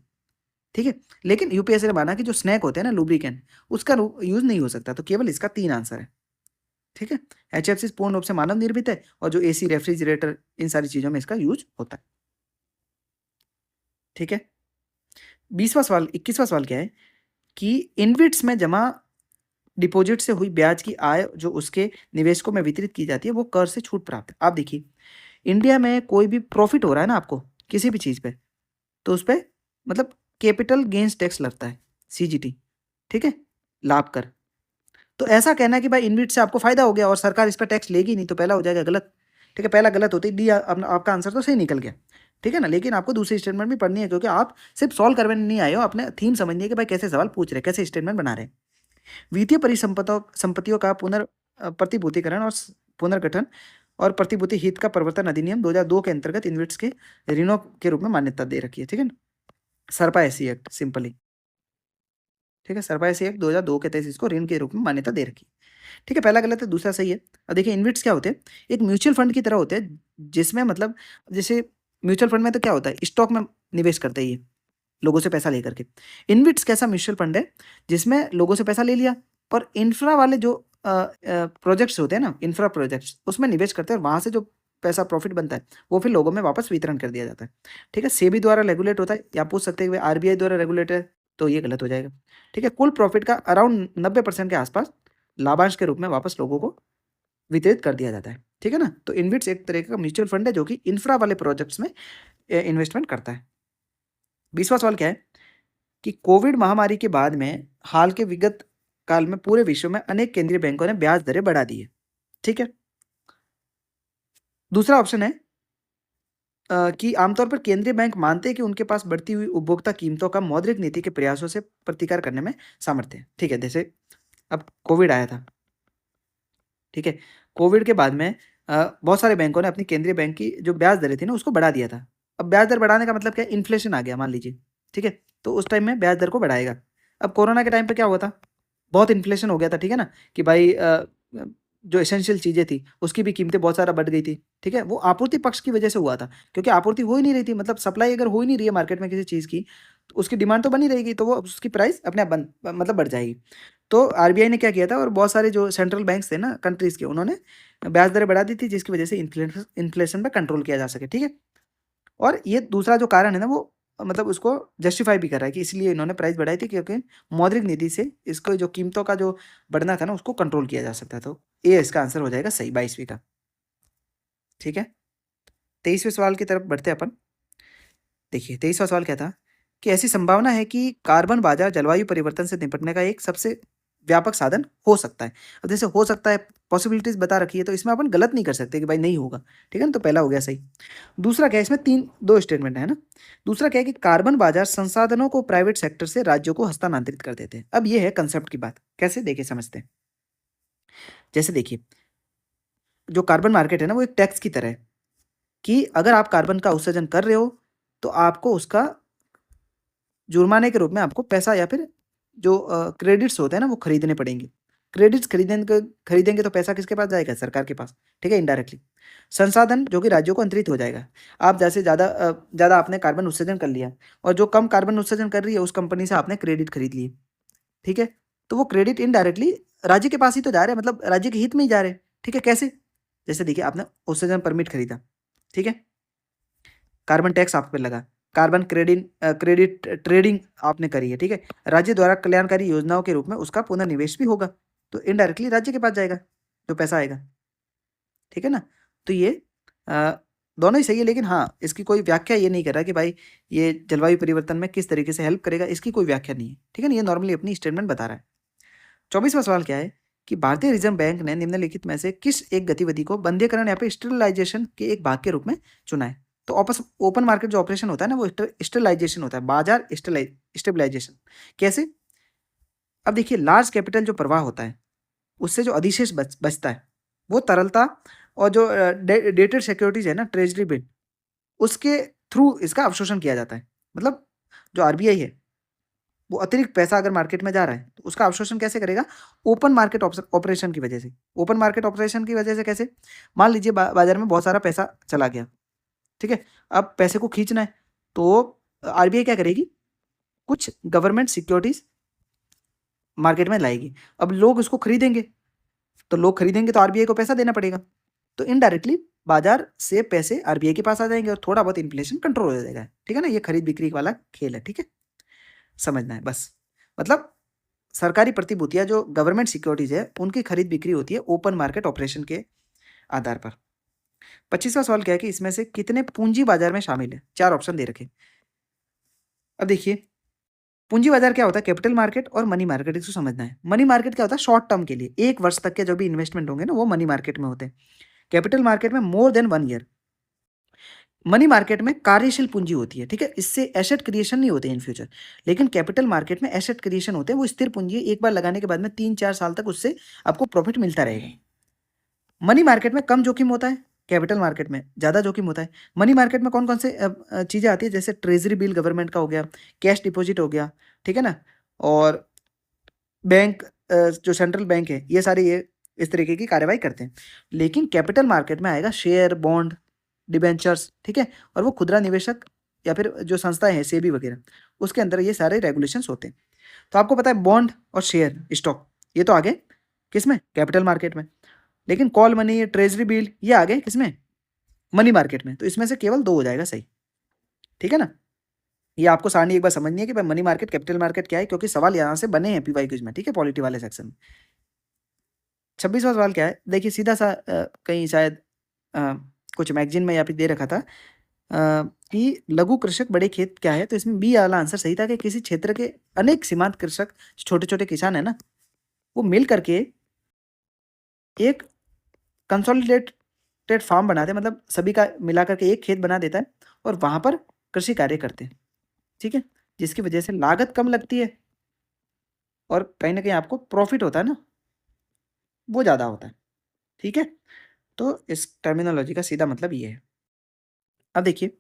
ठीक है, लेकिन यूपीएससी ने माना कि जो स्नैक होते हैं ना लुब्रिकेंट, उसका यूज नहीं हो सकता, तो केवल इसका 3 आंसर है। ठीक है, एचएफसी पूर्ण रूप से मानव निर्मित है, और जो एसी रेफ्रिजरेटर इन सारी चीजों में इसका यूज होता है। ठीक है, 21वां सवाल क्या है कि इनविट्स में जमा डिपॉजिट से हुई ब्याज की आय जो उसके निवेशकों में वितरित की जाती है वो कर से छूट प्राप्त है। आप देखिए इंडिया में कोई भी प्रॉफिट हो रहा है ना आपको किसी भी चीज पे, तो उस पे मतलब कैपिटल गेन्स टैक्स लगता है, सीजीटी। ठीक है, लाभ कर। तो ऐसा कहना है कि भाई इनविट से आपको फायदा हो गया और सरकार इस पर टैक्स लेगी नहीं, तो पहला हो जाएगा गलत। ठीक है, पहला गलत होते ही डी आपका आंसर तो सही निकल गया। ठीक है ना, लेकिन आपको दूसरी स्टेटमेंट भी पढ़नी है, क्योंकि आप सिर्फ सॉल्व करने नहीं आए हो, अपने थीम समझिए कि भाई कैसे सवाल पूछ रहे हैं, कैसे स्टेटमेंट बना रहे हैं। वित्तीय संपत्तियों का प्रतिभूतिकरण और पुनर्गठन और प्रतिभूति हित का प्रवर्तन अधिनियम 2002 के अंतर्गत इन्वेट्स के ऋणों के रूप में मान्यता दे रखी है। ठीक है ना, सरपा एसी एक्ट सिंपली। ठीक है, सरपा एसी एक्ट 2002 के तहत इसको ऋण के रूप में मान्यता दे रखी है। ठीक है, पहला गलत है, दूसरा सही है। अब देखिए इन्वेट्स क्या होते हैं, एक म्यूचुअल फंड की तरह होते हैं, जिसमें मतलब जैसे म्यूचुअल फंड में तो क्या होता है, स्टॉक में निवेश करते हैं ये लोगों से पैसा लेकर के। इनविट्स कैसा म्यूचुअल फंड है जिसमें लोगों से पैसा ले लिया, पर इंफ्रा वाले जो प्रोजेक्ट्स होते हैं ना, इंफ्रा प्रोजेक्ट्स, उसमें निवेश करते हैं, और वहां से जो पैसा प्रॉफिट बनता है वो फिर लोगों में वापस वितरण कर दिया जाता है। ठीक है, सेबी द्वारा रेगुलेट होता है, या पूछ सकते हैं आरबीआई द्वारा रेगुलेट है, तो ये गलत हो जाएगा। ठीक है, कुल प्रॉफिट का अराउंड 90% के आसपास लाभांश के रूप में वापस लोगों को वितरित कर दिया जाता है। ठीक है ना, तो इनविट्स एक तरह का म्यूचुअल फंड है जो कि इंफ्रा वाले प्रोजेक्ट्स में इन्वेस्टमेंट करता है। 20वां सवाल क्या है कि कोविड महामारी के बाद में हाल के विगत काल में पूरे विश्व में अनेक केंद्रीय बैंकों ने ब्याज दरें बढ़ा दी है। ठीक है। दूसरा ऑप्शन है कि आमतौर पर केंद्रीय बैंक मानते हैं कि उनके पास बढ़ती हुई उपभोक्ता कीमतों का मौद्रिक नीति के प्रयासों से प्रतिकार करने में सामर्थ्य है। ठीक है, जैसे अब कोविड आया था, ठीक है, कोविड के बाद में बहुत सारे बैंकों ने अपनी केंद्रीय बैंक की जो ब्याज दरें थी ना उसको बढ़ा दिया था। अब ब्याज दर बढ़ाने का मतलब क्या है, इन्फ्लेशन आ गया मान लीजिए, ठीक है, तो उस टाइम में ब्याज दर को बढ़ाएगा। अब कोरोना के टाइम पे क्या हुआ था, बहुत इन्फ्लेशन हो गया था, ठीक है ना, कि भाई जो एसेंशियल चीज़ें थी उसकी भी कीमतें बहुत सारा बढ़ गई थी, ठीक है, वो आपूर्ति पक्ष की वजह से हुआ था, क्योंकि आपूर्ति हो ही नहीं रही थी, मतलब सप्लाई अगर हो ही नहीं रही है मार्केट में किसी चीज़ की, तो उसकी डिमांड तो बनी रहेगी, तो वो उसकी प्राइस अपने आप मतलब बढ़ जाएगी। तो आरबीआई ने क्या किया था, और बहुत सारे जो सेंट्रल बैंक्स थे ना कंट्रीज़ के, उन्होंने ब्याज दरें बढ़ा दी थी, जिसकी वजह से इन्फ्लेशन पे कंट्रोल किया जा सके, ठीक है। और ये दूसरा जो कारण है ना, वो मतलब उसको जस्टिफाई भी कर रहा है कि इसलिए इन्होंने प्राइस बढ़ाई थी, क्योंकि मौद्रिक नीति से इसको जो कीमतों का जो बढ़ना था ना उसको कंट्रोल किया जा सकता है। तो ये इसका आंसर हो जाएगा सही, 22वीं का। ठीक है, 23वें सवाल की तरफ बढ़ते हैं अपन। देखिए 23वां सवाल क्या था, कि ऐसी संभावना है कि कार्बन बाजार जलवायु परिवर्तन से निपटने का एक सबसे व्यापक साधन हो सकता है। अब जैसे हो सकता है, पॉसिबिलिटीज बता रखी है, तो इसमें अपन गलत नहीं कर सकते कि भाई नहीं होगा, ठीक है ना, तो पहला हो गया सही। दूसरा क्या है, इसमें दो स्टेटमेंट है ना। दूसरा क्या है कि कार्बन बाजार संसाधनों को प्राइवेट सेक्टर से राज्यों को हस्तांतरित कर देते हैं। अब ये है कंसेप्ट की बात, कैसे देखिए समझते हैं। जैसे देखिए, जो कार्बन मार्केट है ना वो एक टैक्स की तरह है, कि अगर आप कार्बन का उत्सर्जन कर रहे हो तो आपको उसका जुर्माने के रूप में आपको पैसा या फिर जो क्रेडिट्स होते हैं ना वो खरीदने पड़ेंगे। क्रेडिट्स खरीदेंगे तो पैसा किसके पास जाएगा, सरकार के पास, ठीक है, इनडायरेक्टली। संसाधन जो कि राज्यों को अंतरित हो जाएगा। आप जैसे ज़्यादा आपने कार्बन उत्सर्जन कर लिया, और जो कम कार्बन उत्सर्जन कर रही है उस कंपनी से आपने क्रेडिट खरीद लिए, ठीक है, तो वो क्रेडिट इनडायरेक्टली राज्य के पास ही तो जा रहे हैं, मतलब राज्य के हित में ही जा रहे हैं, ठीक है। कैसे, जैसे देखिए आपने उत्सर्जन परमिट खरीदा, ठीक है, कार्बन टैक्स आप पे लगा, कार्बन क्रेडिट ट्रेडिंग आपने करी है, ठीक है, राज्य द्वारा कल्याणकारी योजनाओं के रूप में उसका पुनर्निवेश भी होगा, तो इनडायरेक्टली राज्य के पास जाएगा जो पैसा आएगा, ठीक है ना। तो ये दोनों ही सही है, लेकिन हाँ इसकी कोई व्याख्या ये नहीं कर रहा कि भाई ये जलवायु परिवर्तन में किस तरीके से हेल्प करेगा, इसकी कोई व्याख्या नहीं है, ठीक है ना, ये नॉर्मली अपनी स्टेटमेंट बता रहा है। 24वां सवाल क्या है, कि भारतीय रिजर्व बैंक ने निम्नलिखित में से किस एक गतिविधि को बंधीकरण या फिर स्टरलाइजेशन के एक भाग के रूप में चुना है। तो ओपन मार्केट जो ऑपरेशन होता है ना वो स्टरलाइजेशन होता है, बाजार स्टेबलाइजेशन। कैसे, अब देखिए लार्ज कैपिटल जो प्रवाह होता है उससे जो अधिशेष बचता है वो तरलता, और जो डेटेड सिक्योरिटीज है ना, ट्रेजरी बिल, उसके थ्रू इसका अवशोषण किया जाता है। मतलब जो आरबीआई है वो अतिरिक्त पैसा अगर मार्केट में जा रहा है तो उसका अवशोषण कैसे करेगा, ओपन मार्केट ऑपरेशन की वजह से। ओपन मार्केट ऑपरेशन की वजह से कैसे, मान लीजिए बाजार में बहुत सारा पैसा चला गया, ठीक है, अब पैसे को खींचना है तो आरबीआई क्या करेगी, कुछ गवर्नमेंट सिक्योरिटीज मार्केट में लाएगी। अब लोग उसको खरीदेंगे, तो लोग खरीदेंगे तो आरबीआई को पैसा देना पड़ेगा, तो इनडायरेक्टली बाजार से पैसे आरबीआई के पास आ जाएंगे और थोड़ा बहुत इन्फ्लेशन कंट्रोल हो जाएगा, ठीक है ना। ये खरीद बिक्री वाला खेल है, ठीक है, समझना है बस। मतलब सरकारी प्रतिभूतियां जो गवर्नमेंट सिक्योरिटीज है उनकी खरीद बिक्री होती है ओपन मार्केट ऑपरेशन के आधार पर। 25वां सवाल क्या है, कि इसमें से कितने पूंजी बाजार में शामिल है, चार ऑप्शन दे रखे। अब देखिए पूंजी बाजार क्या होता है, कैपिटल मार्केट और मनी मार्केट, इसको समझना है। मनी मार्केट क्या होता है, शॉर्ट टर्म के लिए, एक वर्ष तक के जो भी इन्वेस्टमेंट होंगे ना वो मनी मार्केट में होते हैं। कैपिटल मार्केट में more than 1 year. Money market में कार्यशील पूंजी होती है, ठीक है, इससे एसेट क्रिएशन नहीं होते इन फ्यूचर। लेकिन कैपिटल मार्केट में एसेट क्रिएशन होते हैं, वो स्थिर पूंजी है, एक बार लगाने के बाद में 3-4 साल तक उससे आपको प्रॉफिट मिलता रहेगा। मनी मार्केट में कम जोखिम होता है, कैपिटल मार्केट में ज़्यादा जोखिम होता है। मनी मार्केट में कौन कौन से चीज़ें आती है, जैसे ट्रेजरी बिल गवर्नमेंट का हो गया, कैश डिपॉजिट हो गया, ठीक है ना, और बैंक जो सेंट्रल बैंक है ये सारे ये इस तरीके की कार्रवाई करते हैं। लेकिन कैपिटल मार्केट में आएगा शेयर, बॉन्ड, डिबेंचर्स, ठीक है, और वो खुदरा निवेशक या फिर जो संस्थाएं हैं सेबी वगैरह, उसके अंदर ये सारे रेगुलेशंस होते हैं। तो आपको पता है बॉन्ड और शेयर स्टॉक ये तो आगे किस में, कैपिटल मार्केट में। लेकिन कॉल मनी, ट्रेजरी बिल ये आ गए किसमें, मनी मार्केट में। तो इसमें से केवल दो हो जाएगा सही, ठीक है ना। ये आपको सारणी एक बार समझनी है कि भाई मनी मार्केट कैपिटल मार्केट क्या है, क्योंकि सवाल यहाँ से बने हैं पीवाई क्विज में, ठीक है, पॉलिटी वाले सेक्शन में। 26वां सवाल क्या है, देखिए सीधा सा कहीं शायद अ, कुछ मैगजीन में या फिर दे रखा था कि लघु कृषक बड़े खेत क्या है, तो इसमें बी वाला आंसर सही था कि किसी क्षेत्र के अनेक सीमांत कृषक, छोटे-छोटे किसान है ना, वो मिल करके एक कंसोलिडेटेड फार्म बनाते हैं, मतलब सभी का मिला करके एक खेत बना देता है और वहाँ पर कृषि कार्य करते हैं, ठीक है? जिसकी वजह से लागत कम लगती है और कहीं न कहीं आपको प्रॉफ़िट होता है ना, वो ज़्यादा होता है, ठीक है? तो इस टर्मिनोलॉजी का सीधा मतलब ये है। अब देखिए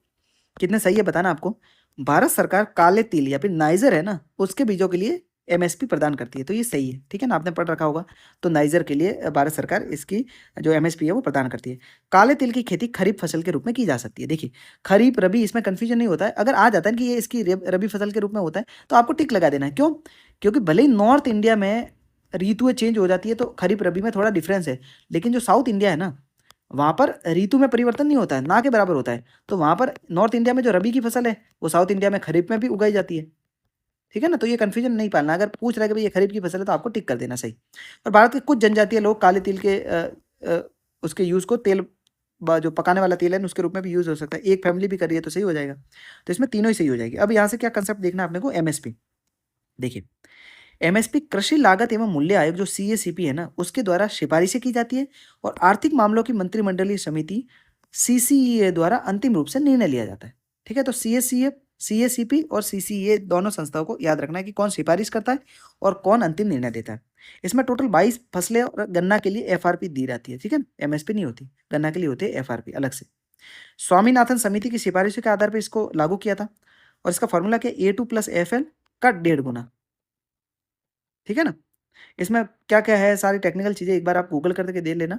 कितने सही है बताना आपको। भारत सरकार काले तिल या फिर नाइजर है ना, उसके बीजों के लिए एमएसपी प्रदान करती है, तो ये सही है, ठीक है ना? आपने पढ़ रखा होगा। तो नाइजर के लिए भारत सरकार इसकी जो एमएसपी है वो प्रदान करती है। काले तिल की खेती खरीफ फसल के रूप में की जा सकती है। देखिए खरीफ रबी इसमें कन्फ्यूजन नहीं होता है। अगर आ जाता है कि ये इसकी रबी फसल के रूप में होता है तो आपको टिक लगा देना है। क्यों? क्योंकि भले ही नॉर्थ इंडिया में ऋतुएं चेंज हो जाती है तो खरीफ रबी में थोड़ा डिफरेंस है, लेकिन जो साउथ इंडिया है ना, वहाँ पर ऋतु में परिवर्तन नहीं होता है, ना के बराबर होता है। तो वहाँ पर नॉर्थ इंडिया में जो रबी की फसल है, वो साउथ इंडिया में खरीफ में भी उगाई जाती है। ठीक है ना? तो ये कन्फ्यूजन नहीं पालना। अगर पूछ रहा है कि भाई ये खरीफ की फसल है तो आपको टिक कर देना सही। और भारत के कुछ जनजातीय लोग काले तिल के उसके यूज़ को तेल जो पकाने वाला तेल है उसके रूप में भी यूज़ हो सकता है। एक फैमिली भी कर रही है तो सही हो जाएगा। तो इसमें तीनों ही सही हो जाएगी। अब यहाँ से क्या कंसेप्ट देखना है अपने को, एमएसपी। देखिए एमएसपी कृषि लागत एवं मूल्य आयोग जो सीएसीपी है ना, उसके द्वारा सिफारिशें की जाती है और आर्थिक मामलों की मंत्रिमंडलीय समिति सीसीईए द्वारा अंतिम रूप से निर्णय लिया जाता है। ठीक है, तो सीएसीपी और सीसीईए दोनों संस्थाओं को याद रखना है कि कौन सिफारिश करता है और कौन अंतिम निर्णय देता है। इसमें टोटल 22 फसलें और गन्ना के लिए एफआरपी दी जाती है। ठीक है, एमएसपी नहीं होती, गन्ना के लिए होती है एफआरपी अलग से। स्वामीनाथन समिति की सिफारिशों के आधार पर इसको लागू किया था और इसका फॉर्मूला क्या, A2+FL का 1.5 गुना। ठीक है ना? इसमें क्या-क्या है सारी टेक्निकल चीज़ें एक बार आप गूगल करके देख लेना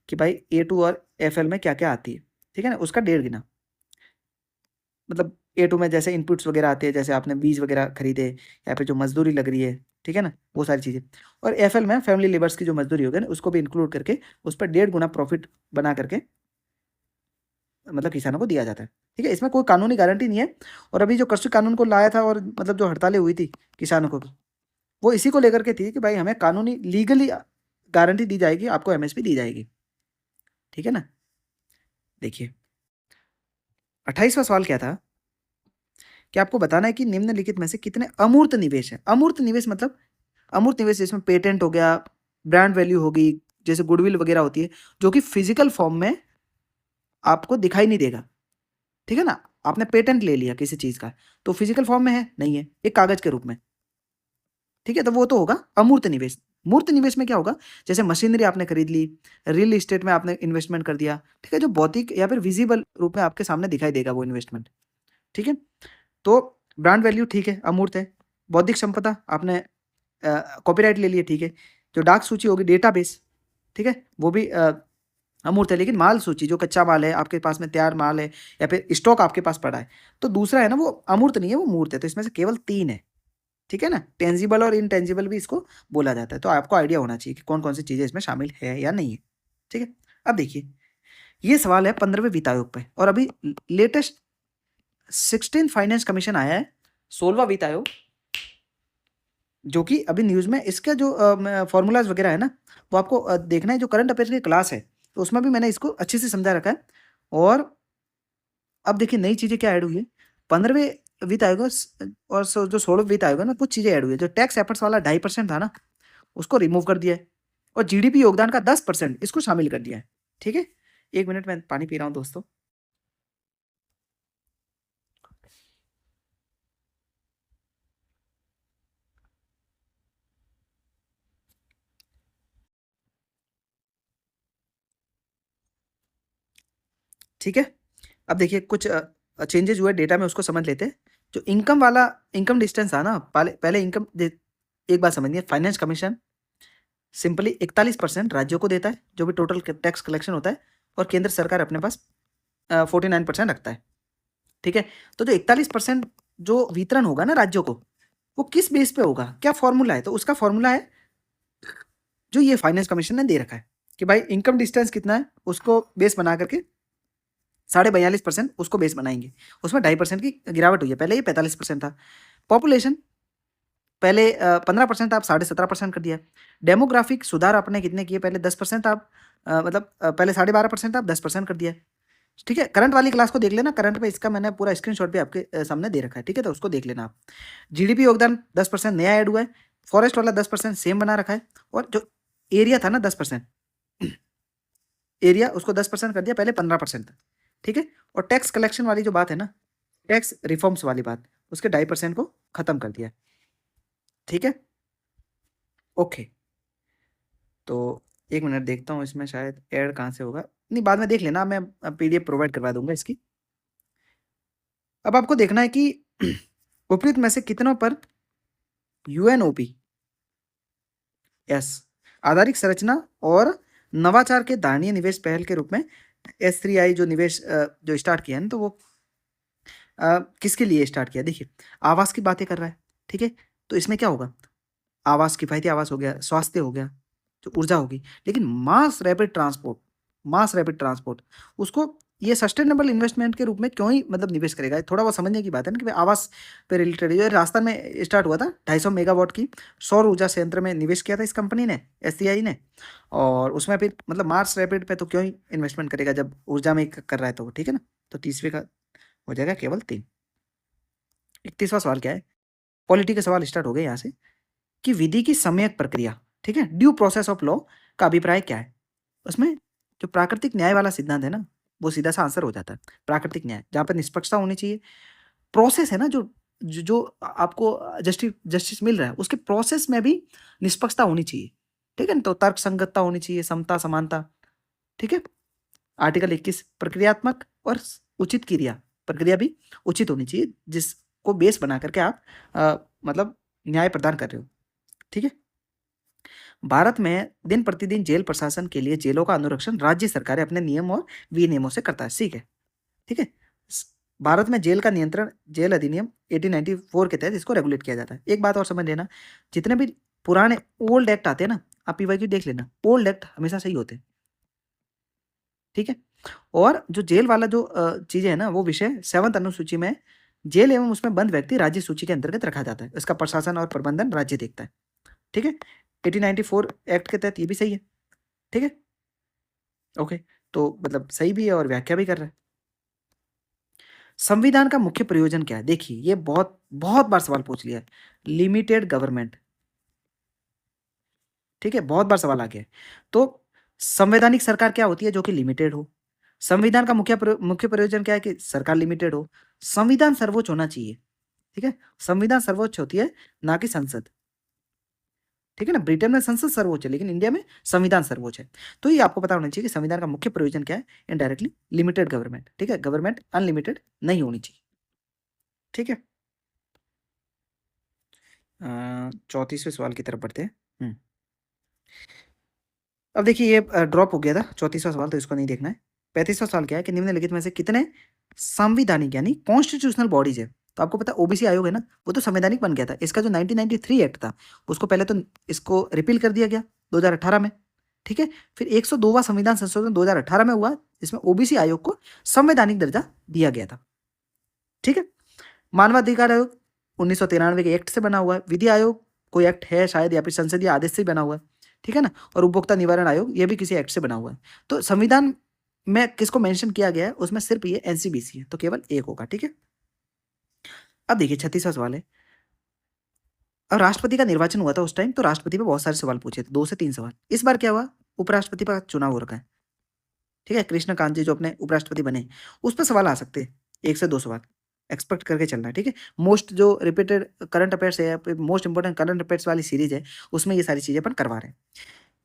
कि भाई A2 और FL में क्या-क्या आती है। ठीक है ना? उसका 1.5 गुना। मतलब A2 में जैसे इनपुट्स वगैरह आते हैं, जैसे आपने बीज वगैरह खरीदे या फिर जो मज़दूरी लग रही है, ठीक है ना? वो सारी चीज़ें। और FL में फैमिली लेबर्स की जो मज़दूरी होगी ना, उसको भी इंक्लूड करके उस पर 1.5 गुना प्रॉफ़िट बना करके मतलब किसानों को दिया जाता है। ठीक है? इसमें कोई कानूनी गारंटी नहीं है और अभी जो कृषि कानून को लाया था और मतलब जो हड़तालें हुई थी किसानों को, वो इसी को लेकर के थी कि भाई हमें कानूनी लीगली गारंटी दी जाएगी, आपको एमएसपी दी जाएगी। ठीक है ना? देखिए 28वां सवाल क्या था कि आपको बताना है कि निम्नलिखित में से कितने अमूर्त निवेश हैं। अमूर्त निवेश मतलब अमूर्त निवेश जिसमें पेटेंट हो गया, ब्रांड वैल्यू होगी, जैसे गुडविल वगैरह होती है, जो कि फिजिकल फॉर्म में आपको दिखाई नहीं देगा। ठीक है ना? आपने पेटेंट ले लिया किसी चीज़ का, तो फिजिकल फॉर्म में है? नहीं है, एक कागज़ के रूप में। ठीक है, तो वो तो होगा अमूर्त निवेश। मूर्त निवेश में क्या होगा, जैसे मशीनरी आपने खरीद ली, रियल एस्टेट में आपने इन्वेस्टमेंट कर दिया, ठीक है, जो भौतिक या फिर विजिबल रूप में आपके सामने दिखाई देगा वो इन्वेस्टमेंट। ठीक है, तो ब्रांड वैल्यू ठीक है, अमूर्त है। बौद्धिक संपदा आपने कॉपीराइट ले लिए, ठीक है। जो डाक सूची होगी, डेटाबेस, ठीक है, वो भी अमूर्त है। लेकिन माल सूची जो कच्चा माल है आपके पास में, तैयार माल है या फिर स्टॉक आपके पास पड़ा है, तो दूसरा है ना वो अमूर्त नहीं है, वो मूर्त है। तो इसमें से केवल 3 है। ठीक है ना? टेंजिबल और इनटेंजिबल भी इसको बोला जाता है। तो आपको आइडिया होना चाहिए कि कौन-कौन सी चीज़ें इसमें शामिल है या नहीं है। ठीक है? अब देखिए, ये सवाल है 15वें वित्त आयोग पे और अभी लेटेस्ट 16th फाइनेंस कमीशन आया है, 16वां वित्त आयोग, जो कि अभी न्यूज़ में इसका जो फ़ॉर्मूलाज़ वगैरह है ना, वो आपको देखना है। जो करंट अफेयर्स की क्लास है, तो उसमें भी मैंने इसको अच्छे से समझा रखा है। और अब देखिए नई चीज़ें क्या ऐड हुई है। 15वें वित्त आयोग और जो 16वें वित्त आयोग है ना, कुछ चीज़ें ऐड हुई है। जो टैक्स एफर्ट्स वाला 2.5% था ना, उसको रिमूव कर दिया है और जीडीपी योगदान का 10% इसको शामिल कर दिया है। ठीक है? 1 मिनट मैं पानी पी रहा हूँ दोस्तों। ठीक है? अब देखिए कुछ चेंजेज़ हुए डेटा में, उसको समझ लेते हैं। जो इनकम वाला इनकम डिस्टेंस था ना, पहले पहले इनकम दे एक बात समझिए, फाइनेंस कमीशन सिंपली 41% राज्यों को देता है, जो भी टोटल टैक्स कलेक्शन होता है, और केंद्र सरकार अपने पास 49% रखता है। ठीक है? तो जो 41% जो वितरण होगा ना राज्यों को, वो किस बेस पे होगा? क्या फ़ॉर्मूला है? तो उसका फ़ॉर्मूला है जो ये फाइनेंस कमीशन ने दे रखा है कि भाई इनकम डिस्टेंस कितना है, उसको बेस बना करके 42.5% उसको बेस बनाएँगे। उसमें 2.5% की गिरावट हुई है, पहले ये 45% था। पॉपुलेशन पहले 15% था, अब 17.5% कर दिया। डेमोग्राफिक सुधार आपने कितने किए, पहले 10% था, अब मतलब पहले 12.5% था, अब 10% कर दिया। ठीक है, करंट वाली क्लास को देख लेना, करंट पे इसका मैंने पूरा स्क्रीनशॉट भी आपके सामने दे रखा है। ठीक है, तो उसको देख लेना आप। जीडीपी योगदान 10% नया ऐड हुआ है, फॉरेस्ट वाला 10% सेम बना रखा है, और जो एरिया था ना 10%, एरिया उसको 10% कर दिया, पहले 15% था। ठीक है, और टैक्स कलेक्शन वाली जो बात है ना, टैक्स रिफॉर्म्स वाली बात, उसके 2.5% को खत्म कर दिया। ठीक है, ओके। तो एक मिनट देखता हूँ इसमें शायद ऐड कहाँ से होगा, नहीं बाद में देख लेना, मैं पीडीएफ प्रोवाइड करवा दूंगा इसकी। अब आपको देखना है कि उपयुक्त में से कितनों पर यूएनओपी एस आधारिक संरचना और नवाचार के दानीय निवेश पहल के रूप में S3I जो निवेश जो स्टार्ट किया है ना, तो वो किसके लिए स्टार्ट किया? देखिए, आवास की बातें कर रहा है। ठीक है, तो इसमें क्या होगा? आवास, किफायती आवास हो गया, स्वास्थ्य हो गया, जो ऊर्जा होगी, लेकिन मास रैपिड ट्रांसपोर्ट उसको ये सस्टेनेबल इन्वेस्टमेंट के रूप में क्यों ही मतलब निवेश करेगा? थोड़ा बहुत समझने की बात है ना कि भाई आवास पे रिलेटेड। ये राजस्थान में स्टार्ट हुआ था, 250 मेगावाट की सौर ऊर्जा संयंत्र में निवेश किया था इस कंपनी ने, SCI ने, और उसमें फिर मतलब मास रैपिड पे तो क्यों ही इन्वेस्टमेंट करेगा जब ऊर्जा में कर रहा है तो, ठीक है ना। तो 30वें का हो जाएगा केवल 3। 31वां सवाल क्या है? पॉलिटी के सवाल स्टार्ट हो गए यहाँ से, कि विधि की सम्यक प्रक्रिया, ठीक है, ड्यू प्रोसेस ऑफ लॉ का अभिप्राय क्या है? उसमें जो प्राकृतिक न्याय वाला सिद्धांत है ना, वो सीधा सा आंसर हो जाता है। प्राकृतिक न्याय जहाँ पे निष्पक्षता होनी चाहिए, प्रोसेस है ना, जो आपको जस्टिस मिल रहा है, उसके प्रोसेस में भी निष्पक्षता होनी चाहिए। ठीक है ना, तो तर्क संगतता होनी चाहिए, समता समानता। ठीक है, आर्टिकल 21 प्रक्रियात्मक और उचित क्रिया, प्रक्रिया भी उचित होनी चाहिए जिसको बेस बना करके आप मतलब न्याय प्रदान कर रहे हो। ठीक है, भारत में दिन प्रतिदिन जेल प्रशासन के लिए जेलों का अनुरक्षण राज्य सरकारें अपने नियम और विनियमों से करता है। ठीक है, ठीक है, भारत में जेल का नियंत्रण जेल अधिनियम 1894 के तहत इसको रेगुलेट किया जाता है। एक बात और समझ लेना, जितने भी पुराने ओल्ड एक्ट आते हैं ना, आप पीवाईक्यू देख लेना, ओल्ड एक्ट हमेशा सही होते हैं। ठीक है, और जो जेल वाला जो चीजें है ना, वो विषय 7th अनुसूची में जेल एवं उसमें बंद व्यक्ति राज्य सूची के अंतर्गत रखा जाता है। इसका प्रशासन और प्रबंधन राज्य देखता है। ठीक है, 1894 एक्ट के तहत ये भी सही है। ठीक है, ओके, तो मतलब सही भी है और व्याख्या भी कर रहा है। संविधान का मुख्य प्रयोजन क्या है? देखिए, ये बहुत बहुत बार सवाल पूछ लिया है, लिमिटेड गवर्नमेंट। ठीक है, बहुत बार सवाल आ गया है। तो संवैधानिक सरकार क्या होती है? जो कि लिमिटेड हो। संविधान का मुख्य प्रयोजन क्या है? कि सरकार लिमिटेड हो। संविधान सर्वोच्च होना चाहिए। ठीक है, संविधान सर्वोच्च होती है, ना कि संसद। ठीक है ना, ब्रिटेन में संसद सर्वोच्च है, लेकिन इंडिया में संविधान सर्वोच्च है। तो ये आपको पता होना चाहिए कि संविधान का मुख्य प्रयोजन क्या है? Indirectly limited government. ठीक है, गवर्नमेंट अनलिमिटेड नहीं होनी चाहिए। ठीक है, 34वें सवाल की तरफ बढ़ते हैं। अब देखिए, ये ड्रॉप हो गया था 34वां सवाल, तो इसको नहीं देखना है। 35वां सवाल क्या है? कि निम्नलिखित में से कितने संविधानिक यानी कॉन्स्टिट्यूशनल बॉडीज है? तो आपको पता है ओबीसी आयोग है ना, वो तो संवैधानिक बन गया था। इसका जो 1993 एक्ट था, उसको पहले तो इसको रिपील कर दिया गया 2018 में। ठीक है, फिर 102वां संविधान संशोधन 2018 में हुआ, जिसमें ओबीसी आयोग को संवैधानिक दर्जा दिया गया था। ठीक है, मानवाधिकार आयोग 1993 के एक्ट से बना हुआ है। विधि आयोग कोई एक्ट है शायद, या फिर संसदीय आदेश से बना हुआ है। ठीक है ना, और उपभोक्ता निवारण आयोग ये भी किसी एक्ट से बना हुआ है। तो संविधान में किसको मेंशन किया गया है? उसमें सिर्फ ये एनसीबीसी है, तो केवल एक होगा। ठीक है, अब देखिए 36वां सवाल है। और राष्ट्रपति का निर्वाचन हुआ था उस टाइम, तो राष्ट्रपति पे बहुत सारे सवाल पूछे थे, 2 से 3 सवाल। इस बार क्या हुआ? उपराष्ट्रपति का चुनाव हो रखा है। ठीक है, कृष्णकांत जी जो अपने उपराष्ट्रपति बने, उस पर सवाल आ सकते हैं, 1 से 2 सवाल एक्सपेक्ट करके चलना है। ठीक है, मोस्ट जो रिपीटेड करंट अफेयर्स है, मोस्ट इंपोर्टेंट करंट अफेयर्स वाली सीरीज है, उसमें ये सारी चीजें अपन करवा रहे हैं।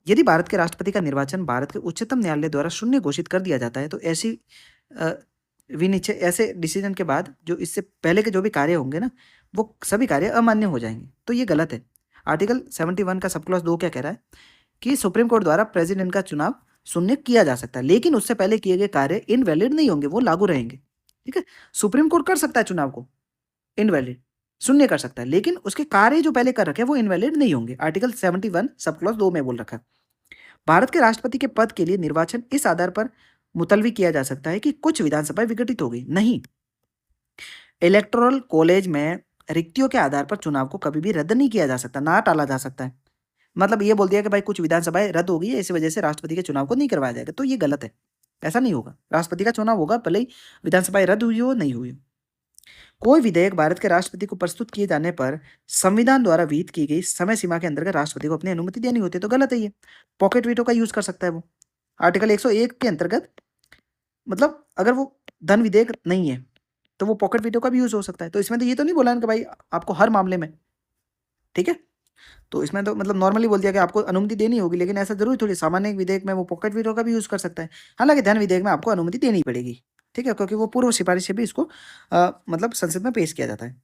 यदि भारत के राष्ट्रपति का निर्वाचन भारत के उच्चतम न्यायालय द्वारा शून्य घोषित कर दिया जाता है, तो ऐसी विनिश्चय ऐसे डिसीजन के बाद जो इससे पहले के जो भी कार्य होंगे ना, वो सभी कार्य अमान्य हो जाएंगे। तो ये गलत है। आर्टिकल 71 का सब क्लॉज 2 क्या कह रहा है? कि सुप्रीम कोर्ट द्वारा प्रेसिडेंट का चुनाव शून्य किया जा सकता है, लेकिन उससे पहले किए गए कार्य इनवैलिड नहीं होंगे, वो लागू रहेंगे। ठीक है, सुप्रीम कोर्ट कर सकता है चुनाव को इनवैलिड, शून्य कर सकता है, लेकिन उसके कार्य जो पहले कर रखे हैं वो इनवैलिड नहीं होंगे। आर्टिकल 71 सब क्लॉज 2 में बोल रखा है। भारत के राष्ट्रपति के पद के लिए निर्वाचन इस आधार पर मुतलवी किया जा सकता है कि कुछ विधानसभाएं विघटित हो गई। नहीं, इलेक्टोरल कॉलेज में रिक्तियों के आधार पर चुनाव को कभी भी रद्द नहीं किया जा सकता, ना टाला जा सकता है। मतलब ये बोल दिया कि भाई कुछ विधानसभाएं रद्द हो गई है, इस वजह से राष्ट्रपति के चुनाव को नहीं करवाया जाएगा, तो ये गलत है। ऐसा नहीं होगा, राष्ट्रपति का चुनाव होगा भले ही विधानसभा रद्द हुई हो नहीं हुई हो। कोई विधेयक भारत के राष्ट्रपति को प्रस्तुत किए जाने पर संविधान द्वारा विहित की गई समय सीमा के अंतर्गत राष्ट्रपति को अपनी अनुमति देनी होती है, तो गलत है ये। पॉकेट वीटो का यूज कर सकता है वो आर्टिकल 101 के अंतर्गत, मतलब अगर वो धन विधेयक नहीं है तो वो पॉकेट वीटो का भी यूज हो सकता है। तो इसमें तो ये तो नहीं बोला कि भाई आपको हर मामले में, ठीक है, तो इसमें तो मतलब नॉर्मली बोल दिया कि आपको अनुमति देनी होगी, लेकिन ऐसा जरूरी थोड़ी, सामान्य विधेयक में वो पॉकेट वीटो का भी यूज कर सकता है। हालांकि धन विधेयक में आपको अनुमति देनी पड़ेगी, ठीक है, क्योंकि वो पूर्व सिफारिश से भी इसको मतलब संसद में पेश किया जाता है।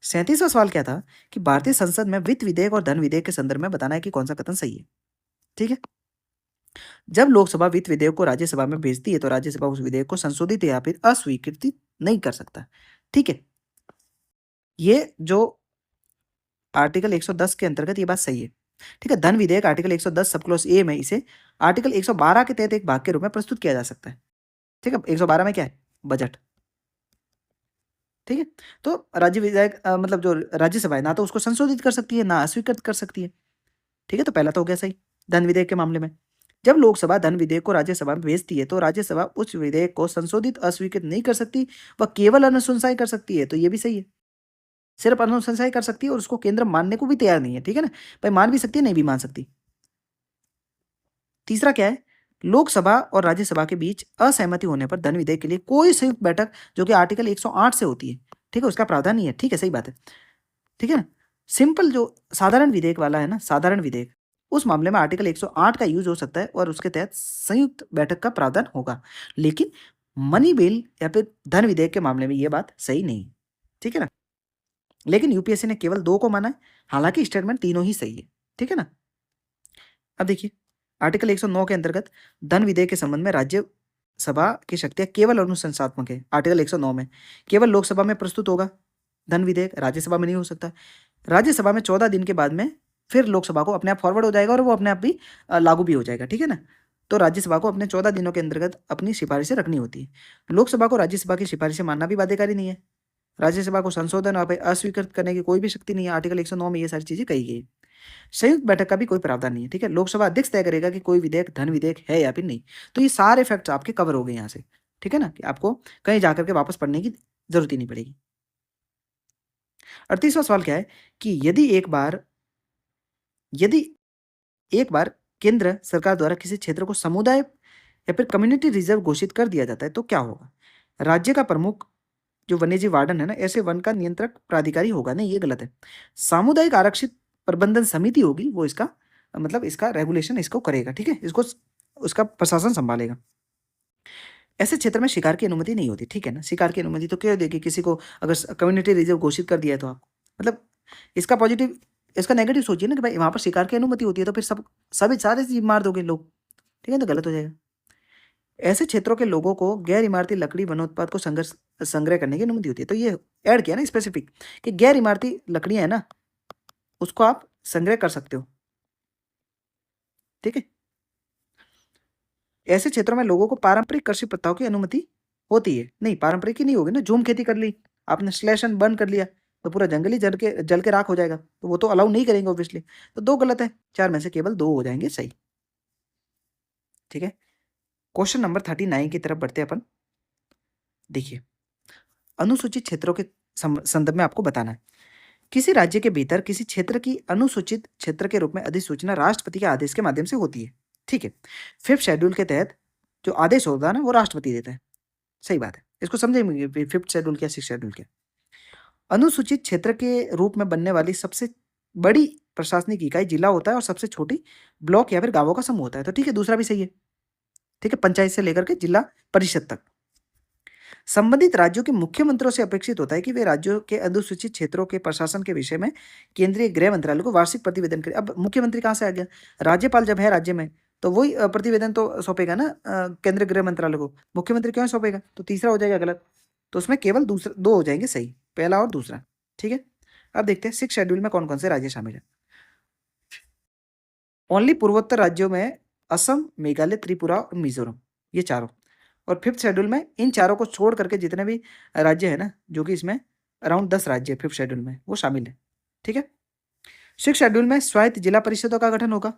37वां सवाल क्या था कि भारतीय संसद में वित्त विधेयक और धन विधेयक के संदर्भ में बताना है कि कौन सा कथन सही है। ठीक है, जब लोकसभा वित्त विधेयक को राज्यसभा में भेजती है तो राज्यसभा उस विधेयक को संशोधित या फिर अस्वीकृत नहीं कर सकता। ठीक है, ये जो आर्टिकल 110 के अंतर्गत ये बात सही है। ठीक है, धन विधेयक आर्टिकल 110 सब क्लॉज ए में इसे आर्टिकल 112 के तहत एक भाग के रूप में प्रस्तुत किया जा सकता है। ठीक है, 112 में क्या है, बजट। ठीक है, तो राज्य विधायक मतलब जो राज्यसभा है ना तो उसको संशोधित कर सकती है ना अस्वीकृत कर सकती है। ठीक है, तो पहला तो हो गया सही धन विधेयक के मामले में। जब लोकसभा धन विधेयक को राज्यसभा में भेजती है तो राज्यसभा उस विधेयक को संशोधित अस्वीकृत नहीं कर सकती, वह केवल अनुशंसाएं कर सकती है, तो ये भी सही है। सिर्फ अनुशंसाएं कर सकती है और उसको केंद्र मानने को भी तैयार नहीं है। ठीक है ना, भाई मान भी सकती है नहीं भी मान सकती। तीसरा क्या है, लोकसभा और राज्यसभा के बीच असहमति होने पर धन विधेयक के लिए कोई संयुक्त बैठक, जो कि आर्टिकल 108 से होती है, ठीक है, उसका प्रावधान नहीं है। ठीक है, सही बात है। ठीक है ना, सिंपल जो साधारण विधेयक वाला है ना, साधारण विधेयक, उस मामले में आर्टिकल 108 का यूज हो सकता है और उसके तहत संयुक्त बैठक का प्रावधान होगा। लेकिन मनी बिल या फिर धन विधेयक के मामले में यह बात सही नहीं है। ठीक है ना, लेकिन यूपीएससी ने केवल 2 को माना है, हालांकि स्टेटमेंट तीनों ही सही है। ठीक है ना, अब देखिए आर्टिकल 109 के अंतर्गत धन विधेयक के संबंध में राज्यसभा की शक्तियां केवल अनुशंसात्मक है। आर्टिकल 109 में केवल लोकसभा में प्रस्तुत होगा धन विधेयक, राज्यसभा में नहीं हो सकता। राज्यसभा में 14 दिन के बाद में फिर लोकसभा को अपने आप फॉरवर्ड हो जाएगा और वो अपने आप भी लागू भी हो जाएगा। ठीक है ना, तो राज्यसभा को अपने 14 दिनों के अंतर्गत अपनी सिफारिशें रखनी होती है। लोकसभा को राज्यसभा की सिफारिशें मानना भी बाध्यकारी नहीं है। राज्यसभा को संशोधन और अस्वीकृत करने की कोई भी शक्ति नहीं है। आर्टिकल 109 में ये सारी चीजें कही गई है। संयुक्त बैठक का भी कोई प्रावधान नहीं है। ठीक है, लोकसभा अध्यक्ष तय करेगा कि कोई विधेयक धन विधेयक है या फिर नहीं। तो ये सारे फैक्ट्स आपके कवर हो गए यहाँ से। ठीक है ना, कि आपको कहीं जाकर के वापस पढ़ने की जरूरत ही नहीं पड़ेगी। 38वां सवाल क्या है कि यदि एक बार केंद्र सरकार द्वारा किसी क्षेत्र को समुदाय या फिर कम्युनिटी रिजर्व घोषित कर दिया जाता है तो क्या होगा। राज्य का प्रमुख जो वन्यजीव वार्डन है ना, ऐसे वन का नियंत्रक प्राधिकारी होगा। नहीं, ये गलत है। सामुदायिक आरक्षित प्रबंधन समिति होगी, वो इसका मतलब इसका रेगुलेशन इसको करेगा। ठीक है, इसको उसका प्रशासन संभालेगा। ऐसे क्षेत्र में शिकार की अनुमति नहीं होती। ठीक है ना, शिकार की अनुमति तो क्यों देगी किसी को, अगर कम्युनिटी रिजर्व घोषित कर दिया है तो आपको, मतलब इसका पॉजिटिव, इसका नेगेटिव सोचिए ना कि भाई वहां पर शिकार की अनुमति होती है तो फिर सभी सारे जीव मार दोगे लोग। ठीक है, तो गलत हो जाएगा। ऐसे क्षेत्रों के लोगों को गैर इमारती लकड़ी वनोत्पाद को संग्रह करने की अनुमति होती है। तो ये ऐड किया ना स्पेसिफिक कि गैर इमारती लकड़ियां है ना, उसको आप संग्रह कर सकते हो। ठीक है, ऐसे क्षेत्रों में लोगों को पारंपरिक कृषि प्रथाओं की अनुमति होती है। नहीं, पारंपरिक ही नहीं होगी ना, झूम खेती कर ली आपने, स्लैशन बर्न कर लिया तो पूरा जंगल ही जल के राख हो जाएगा, तो वो तो अलाउ नहीं करेंगे ऑब्वियसली। तो 2 गलत है, 4 में से केवल 2 हो जाएंगे सही। ठीक है, क्वेश्चन नंबर 39 की तरफ बढ़ते अपन। देखिए, अनुसूचित क्षेत्रों के संदर्भ में आपको बताना है, किसी राज्य के भीतर किसी क्षेत्र की अनुसूचित क्षेत्र के रूप में अधिसूचना राष्ट्रपति के आदेश के माध्यम से होती है। ठीक है, 5th शेड्यूल के तहत जो आदेश होता है ना वो राष्ट्रपति देता है। सही बात है, इसको समझेंगे 5th शेड्यूल क्या 6th शेड्यूल क्या। अनुसूचित क्षेत्र के रूप में बनने वाली सबसे बड़ी प्रशासनिक इकाई जिला होता है और सबसे छोटी ब्लॉक या फिर गांवों का समूह होता है। तो ठीक है, दूसरा भी सही है। ठीक है, पंचायत से लेकर के जिला परिषद तक। संबंधित राज्यों के मुख्यमंत्रियों से अपेक्षित होता है कि वे राज्यों के अनुसूचित क्षेत्रों के प्रशासन के विषय में केंद्रीय गृह मंत्रालय को वार्षिक प्रतिवेदन करें। अब मुख्यमंत्री कहाँ से आ गया, राज्यपाल जब है राज्य में तो वही प्रतिवेदन तो सौंपेगा ना केंद्रीय गृह मंत्रालय को, मुख्यमंत्री क्यों सौंपेगा। तो तीसरा हो जाएगा गलत, तो उसमें केवल दूसरा 2 हो जाएंगे सही, पहला और दूसरा। ठीक है, अब देखते हैं 6th शेड्यूल में कौन कौन से राज्य शामिल है। ओनली पूर्वोत्तर राज्यों में असम, मेघालय, त्रिपुरा और मिजोरम, ये चारों। और 5th शेड्यूल में इन चारों को छोड़ करके जितने भी राज्य है ना, जो कि इसमें अराउंड 10 राज्य 5th शेड्यूल में वो शामिल है। ठीक है, 6th शेड्यूल में स्वायत्त जिला परिषदों का गठन होगा।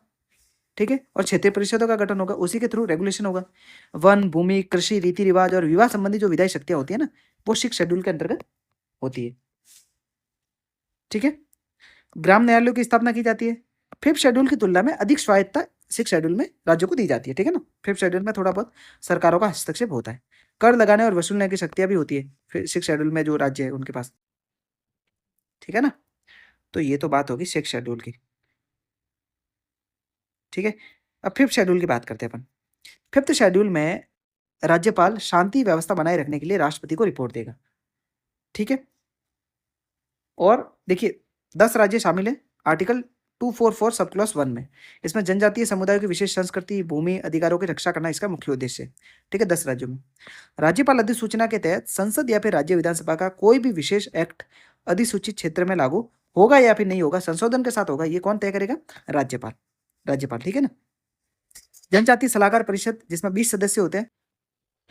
ठीक है, और क्षेत्रीय परिषदों का गठन होगा, उसी के थ्रू रेगुलेशन होगा। वन, भूमि, कृषि, रीति रिवाज और विवाह संबंधी जो विधायी शक्तियां होती है ना, वो 6 शेड्यूल के अंतर्गत होती है। ठीक है, ग्राम न्यायालयों की स्थापना की जाती है। 5th शेड्यूल की तुलना में अधिक स्वायत्तता 6 शेड्यूल में राज्यों को दी जाती है। ठीक है ना, 5th शेड्यूल में थोड़ा बहुत सरकारों का हस्तक्षेप होता है। कर लगाने और वसूलने की शक्तियां भी होती है फिर 6 शेड्यूल में जो राज्य है उनके पास। ठीक है ना, तो ये तो बात होगी 6 शेड्यूल की। ठीक है, अब 5th शेड्यूल की बात करते हैं अपन। 5th शेड्यूल में राज्यपाल शांति व्यवस्था बनाए रखने के लिए राष्ट्रपति को रिपोर्ट देगा। ठीक है, और देखिए 10 राज्य शामिल है आर्टिकल 244 सब क्लॉज 1 में। इसमें जनजातीय समुदायों की विशेष संस्कृति, भूमि अधिकारों की रक्षा करना इसका मुख्य उद्देश्य है। ठीक है, 10 राज्यों में राज्यपाल अधिसूचना के तहत संसद या फिर राज्य विधानसभा का कोई भी विशेष एक्ट अधिसूचित क्षेत्र में लागू होगा या फिर नहीं होगा, संशोधन के साथ होगा, ये कौन तय करेगा? राज्यपाल। राज्यपाल, ठीक है ना। जनजातीय सलाहकार परिषद जिसमें 20 सदस्य होते हैं,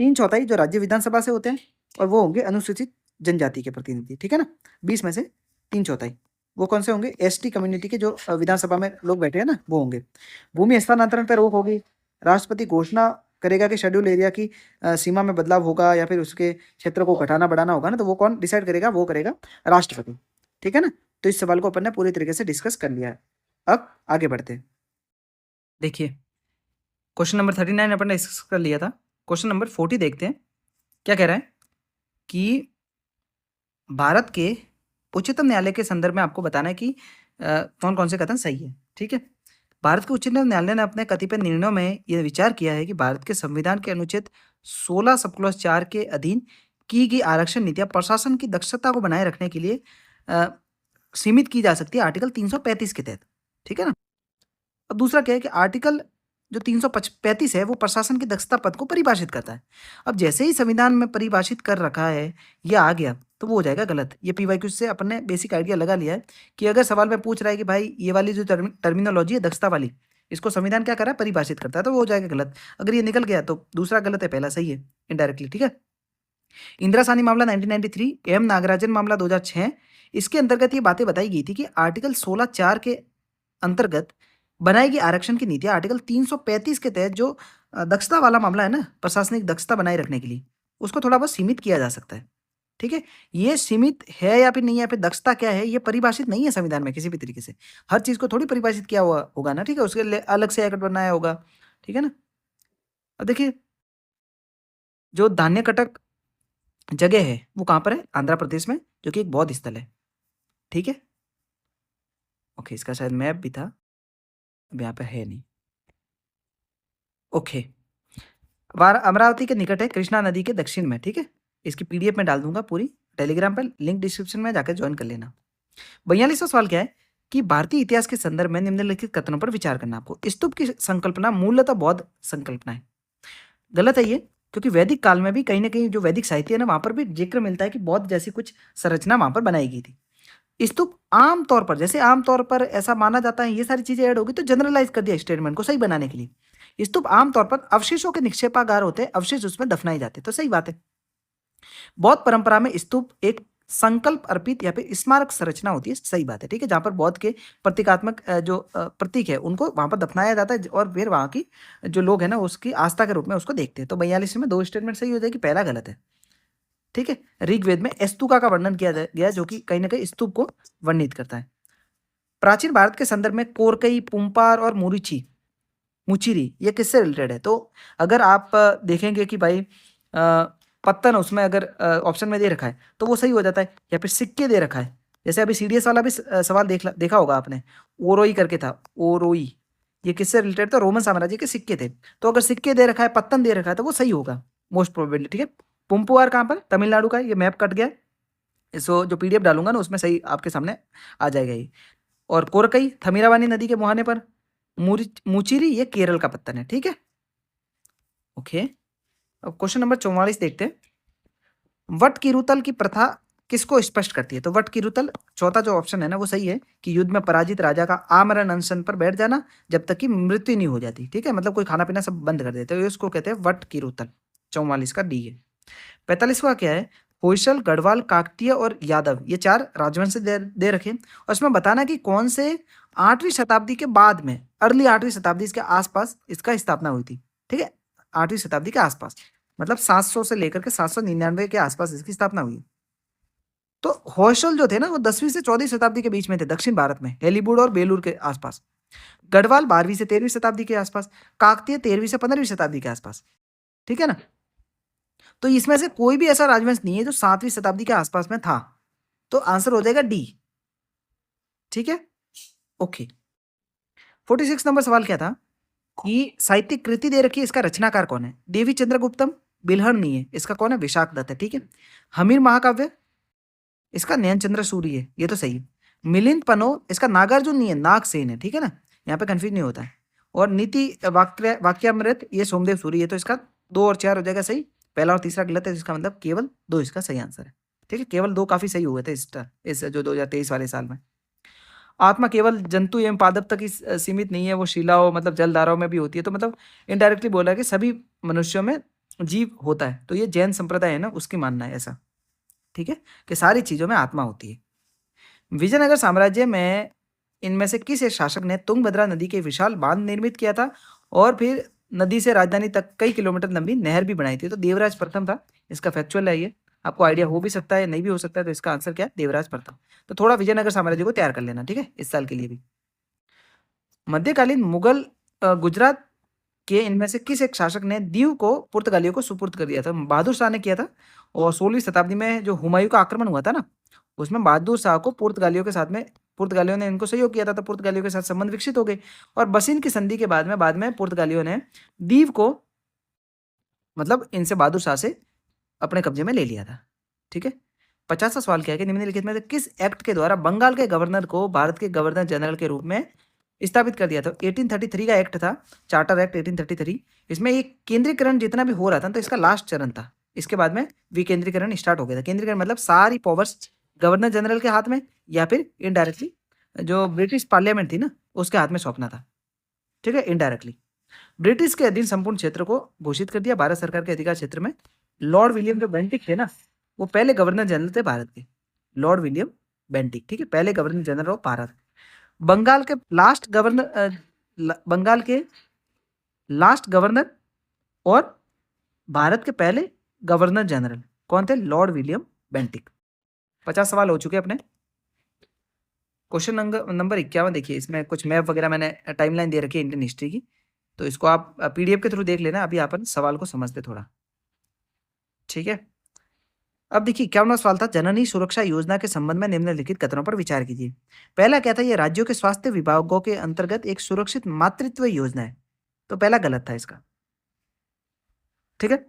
3/4 जो राज्य विधानसभा से होते हैं और वो होंगे अनुसूचित जनजाति के प्रतिनिधि। ठीक है ना, 20 में से 3/4 वो कौन से होंगे? एसटी कम्युनिटी के जो विधानसभा में लोग बैठे हैं ना, वो होंगे। भूमि हस्तांतरण पर रोक होगी। राष्ट्रपति घोषणा करेगा कि शेड्यूल एरिया की सीमा में बदलाव होगा या फिर उसके क्षेत्र को घटाना बढ़ाना होगा ना, तो वो कौन डिसाइड करेगा? वो करेगा राष्ट्रपति। ठीक है ना, तो इस सवाल को अपन ने पूरी तरीके से डिस्कस कर लिया है। अब आगे बढ़ते हैं। देखिए क्वेश्चन नंबर 39 अपन ने डिस्कस कर लिया था। क्वेश्चन नंबर 40 देखते हैं, क्या कह रहा है कि भारत के उच्चतम न्यायालय के संदर्भ में आपको बताना है कि कौन कौन से कथन सही है। ठीक है, भारत के उच्चतम न्यायालय ने अपने कतिपय निर्णयों में यह विचार किया है कि भारत के संविधान के अनुच्छेद 16 सब क्लॉज 4 के अधीन की गई आरक्षण नीतियां प्रशासन की दक्षता को बनाए रखने के लिए सीमित की जा सकती है आर्टिकल 335 के तहत। ठीक है ना, अब दूसरा क्या है कि आर्टिकल जो 335 है वो प्रशासन की दक्षता पद को परिभाषित करता है। अब जैसे ही संविधान में परिभाषित कर रखा है या आ गया तो वो हो जाएगा गलत। ये पीवाईक्यू से अपन ने बेसिक आइडिया लगा लिया है कि अगर सवाल में पूछ रहा है कि भाई ये वाली जो टर्मिनोलॉजी है दक्षता वाली, इसको संविधान क्या कर रहा है? परिभाषित करता है, तो वो हो जाएगा गलत। अगर ये निकल गया तो दूसरा गलत है, पहला सही है इनडायरेक्टली। ठीक है, इंदिरा साहनी मामला 1993, एम नागराजन मामला 2006, इसके अंतर्गत ये बातें बताई गई थी कि आर्टिकल 16(4) के अंतर्गत बनाई गई आरक्षण की नीतियां आर्टिकल 335 के तहत जो दक्षता वाला मामला है ना, प्रशासनिक दक्षता बनाए रखने के लिए, उसको थोड़ा बहुत सीमित किया जा सकता है। ठीक है, ये सीमित है या फिर नहीं है, या फिर दक्षता क्या है, ये परिभाषित नहीं है संविधान में किसी भी तरीके से। हर चीज को थोड़ी परिभाषित किया हुआ होगा ना। ठीक है, उसके लिए अलग से एक्ट बनाया होगा। ठीक है ना, अब देखिए जो धान्य कटक जगह है वो कहाँ पर है? आंध्र प्रदेश में, जो कि एक बौद्ध स्थल है। ठीक है, ओके, इसका शायद मैप भी था, अब यहाँ पे है नहीं। ओके, अमरावती के निकट है, कृष्णा नदी के दक्षिण में। ठीक है, इसकी पीडीएफ में डाल दूंगा पूरी टेलीग्राम पर, लिंक डिस्क्रिप्शन में जाकर ज्वाइन कर लेना। 42वां सवाल क्या है कि भारतीय इतिहास के संदर्भ में निम्नलिखित कथनों पर विचार करना। आपको स्तूप की संकल्पना मूलतः बौद्ध संकल्पना है। गलत है ये, क्योंकि वैदिक काल में भी कहीं ना कहीं जो वैदिक साहित्य है ना, वहां पर भी जिक्र मिलता है कि बौद्ध जैसी कुछ संरचना वहां पर बनाई गई थी। स्तूप आमतौर पर, जैसे आमतौर पर ऐसा माना जाता है, ये सारी चीजें ऐड होगी तो जनरलाइज कर दिया स्टेटमेंट को सही बनाने के लिए। स्तूप आमतौर पर अवशेषों के निक्षेपागार होते हैं, अवशेष उसमें दफनाए जाते हैं, तो सही बात है। बौद्ध परंपरा में स्तूप एक संकल्प अर्पित या फिर स्मारक संरचना होती है, सही बात है। ठीक है, जहां पर बौद्ध के प्रतीकात्मक जो प्रतीक है उनको वहां पर दफनाया जाता है और फिर वहां की जो लोग हैं ना उसकी आस्था के रूप में उसको देखते हैं। तो 42 में 2 स्टेटमेंट सही हो जाएगी, पहला गलत है। ठीक है, ऋग्वेद में स्तूका का वर्णन किया गया जो कि कहीं ना कहीं स्तूप को वर्णित करता है। प्राचीन भारत के संदर्भ में कोरकई, पुंपार और मुचिरी ये किससे रिलेटेड है? तो अगर आप देखेंगे कि भाई पत्तन उसमें अगर ऑप्शन में दे रखा है तो वो सही हो जाता है, या फिर सिक्के दे रखा है, जैसे अभी सीडीएस वाला भी सवाल देखा होगा आपने, ओरोई करके था, ओरोई, ये किससे रिलेटेड था? रोमन साम्राज्य के सिक्के थे। तो अगर सिक्के दे रखा है, पत्तन दे रखा है, तो वो सही होगा मोस्ट प्रोबेबली। ठीक है, पुम्पुआर कहाँ पर? तमिलनाडु का, ये मैप कट गया है, सो जो पीडीएफ डालूंगा ना उसमें सही आपके सामने आ जाएगा ये। और कोरकई थमीराबरानी नदी के मुहाने पर, मुचिरी ये केरल का पत्तन है। ठीक है, ओके, अब क्वेश्चन नंबर 44 देखते हैं। वट किरुतल की प्रथा किसको स्पष्ट करती है? तो वट किरुतल, चौथा जो ऑप्शन है ना वो सही है कि युद्ध में पराजित राजा का आमरण अनशन पर बैठ जाना जब तक कि मृत्यु नहीं हो जाती। ठीक है, मतलब कोई खाना पीना सब बंद कर देते हैं, इसको कहते हैं वट किरुतल। 44 का डी है। 45वां क्या है? होयसल, गढ़वाल, काकतीय और यादव ये 4 राजवंश दे रखे और इसमें बताना कि कौन से 8वीं शताब्दी के बाद में, अर्ली 8वीं शताब्दी के आसपास इसका स्थापना हुई थी। ठीक है, 8वीं शताब्दी के आसपास, मतलब 700 से लेकर के 799 के आसपास इसकी स्थापना हुई। तो होयसल जो थे ना वो 10वीं से 14वीं शताब्दी के बीच में थे, दक्षिण भारत में, हेलीबूड और बेलूर के आसपास। गढ़वाल 12वीं से 13वीं शताब्दी के आसपास, काकतीय 13वीं से 15वीं शताब्दी के आसपास। ठीक है ना। तो इसमें से कोई भी ऐसा राजवंश नहीं है जो 7वीं शताब्दी के आसपास में था। तो आंसर हो जाएगा डी। ठीक है, ओके। 46 नंबर सवाल क्या था कि साहित्यिक कृति दे रखी है, इसका रचनाकार कौन है? देवी चंद्रगुप्तम, बिल्हण नहीं है, इसका कौन है? विशाख दत्त है। ठीक है। हमीर महाकाव्य, इसका नयन चंद्र सूरी है, ये तो सही है। मिलिंद पनो, इसका नागार्जुन नहीं है, नागसेन है। ठीक है ना, यहाँ पे कंफ्यूज नहीं होता है। और नीति वाक्यामृत, ये सोमदेव सूरी है। तो इसका 2 और 4 हो जाएगा सही, पहला और तीसरा गलत है, जिसका मतलब केवल 2 इसका सही आंसर है। ठीक है, केवल 2 काफी सही हुए थे इस जो 2023 वाले साल में। आत्मा केवल जंतु एवं पादप तक ही सीमित नहीं है, वो शिलाओं मतलब जलधाराओं में भी होती है। तो मतलब इनडायरेक्टली बोला है कि सभी मनुष्यों में जीव होता है। तो ये जैन संप्रदाय है ना, उसकी मानना है ऐसा। ठीक है, कि सारी चीजों में आत्मा होती है। विजयनगर साम्राज्य में इनमें से किस एक शासक ने तुंगभद्रा नदी के विशाल बांध निर्मित किया था और फिर नदी से राजधानी तक कई किलोमीटर लंबी नहर भी बनाई थी? तो देवराज प्रथम था, इसका फैक्चुअल है ये। आपको आइडिया हो भी सकता है, नहीं भी हो सकता है। तो इसका आंसर क्या है? देवराज प्रथम। तो थोड़ा विजयनगर साम्राज्य को तैयार कर लेना, ठीक है, इस साल के लिए भी। मध्यकालीन मुगल गुजरात के इनमें से किस एक शासक ने दीव को पुर्तगालियों को सुपुर्द कर दिया था? बहादुर शाह ने किया था। और 16वीं शताब्दी में जो हुमायूं का आक्रमण हुआ था ना, उसमें बहादुर शाह को पुर्तगालियों ने इनको सहयोग किया था। तो पुर्तगालियों के साथ संबंध विकसित हो गए। और बसिन की संधि के बाद में पुर्तगालियों ने दीव को मतलब इनसे बहादुर शाह से अपने कब्जे में ले लिया था। ठीक है। 50वां सवाल क्या है कि निम्नलिखित में से किस एक्ट के द्वारा बंगाल के गवर्नर को भारत के गवर्नर जनरल के रूप में स्थापित कर दिया था? 1833 का एक्ट था, चार्टर एक्ट 1833। इसमें एक केंद्रीकरण जितना भी हो रहा था, तो इसका लास्ट चरण था। इसके बाद में विकेंद्रीकरण स्टार्ट हो गया था। केंद्रीकरण मतलब सारी पावर्स गवर्नर जनरल के हाथ में या फिर इनडायरेक्टली जो ब्रिटिश पार्लियामेंट थी ना उसके हाथ में सौंपना था। ठीक है, इनडायरेक्टली ब्रिटिश के अधीन संपूर्ण क्षेत्र को घोषित कर दिया भारत सरकार के अधिकार क्षेत्र में। लॉर्ड विलियम जो बेंटिक थे ना, वो पहले गवर्नर जनरल थे भारत के। लॉर्ड विलियम बेंटिक, ठीक है, पहले governor general of Bharat. Bengal के लास्ट गवर्नर और भारत के पहले गवर्नर जनरल कौन थे? Lord William Bentinck. 50 सवाल हो चुके अपने। क्वेश्चन नंबर 51 देखिए, इसमें कुछ मैप वगैरह मैंने टाइमलाइन दे रखी है इंडियन हिस्ट्री की, तो इसको आप पीडीएफ के थ्रू देख लेना। अभी अपन सवाल को समझते थोड़ा, ठीक है। अब देखिए 51वां सवाल था, जननी सुरक्षा योजना के संबंध में निम्नलिखित कथनों पर विचार कीजिए। पहला क्या था? ये राज्यों के स्वास्थ्य विभागों के अंतर्गत एक सुरक्षित मातृत्व योजना है। तो पहला गलत था इसका। ठीक है।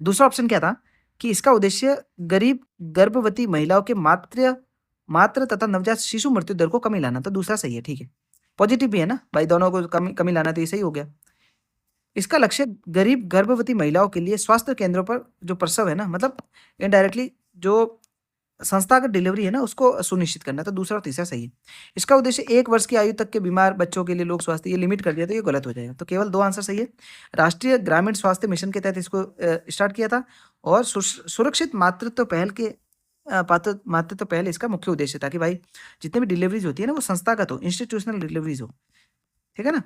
दूसरा ऑप्शन क्या था कि इसका उद्देश्य गरीब गर्भवती महिलाओं के मात्र तथा नवजात शिशु मृत्यु दर को कमी लाना। तो दूसरा सही है, ठीक है, पॉजिटिव भी है ना भाई, दोनों को कमी लाना, तो ये सही हो गया। इसका लक्ष्य गरीब गर्भवती महिलाओं के लिए स्वास्थ्य केंद्रों पर जो प्रसव है ना, मतलब इनडायरेक्टली जो संस्थागत डिलीवरी है ना, उसको सुनिश्चित करना। तो दूसरा और तीसरा सही है। इसका उद्देश्य 1 वर्ष की आयु तक के बीमार बच्चों के लिए लोक स्वास्थ्य, ये लिमिट कर दिया, तो ये गलत हो जाएगा। तो केवल 2 आंसर सही है। राष्ट्रीय ग्रामीण स्वास्थ्य मिशन के तहत इसको स्टार्ट किया था। और सुरक्षित मातृत्व पहल के मातृत्व पहल इसका मुख्य उद्देश्य था कि भाई जितने भी डिलीवरीज होती है ना वो संस्थागत हो, इंस्टीट्यूशनल डिलीवरीज हो। ठीक है ना,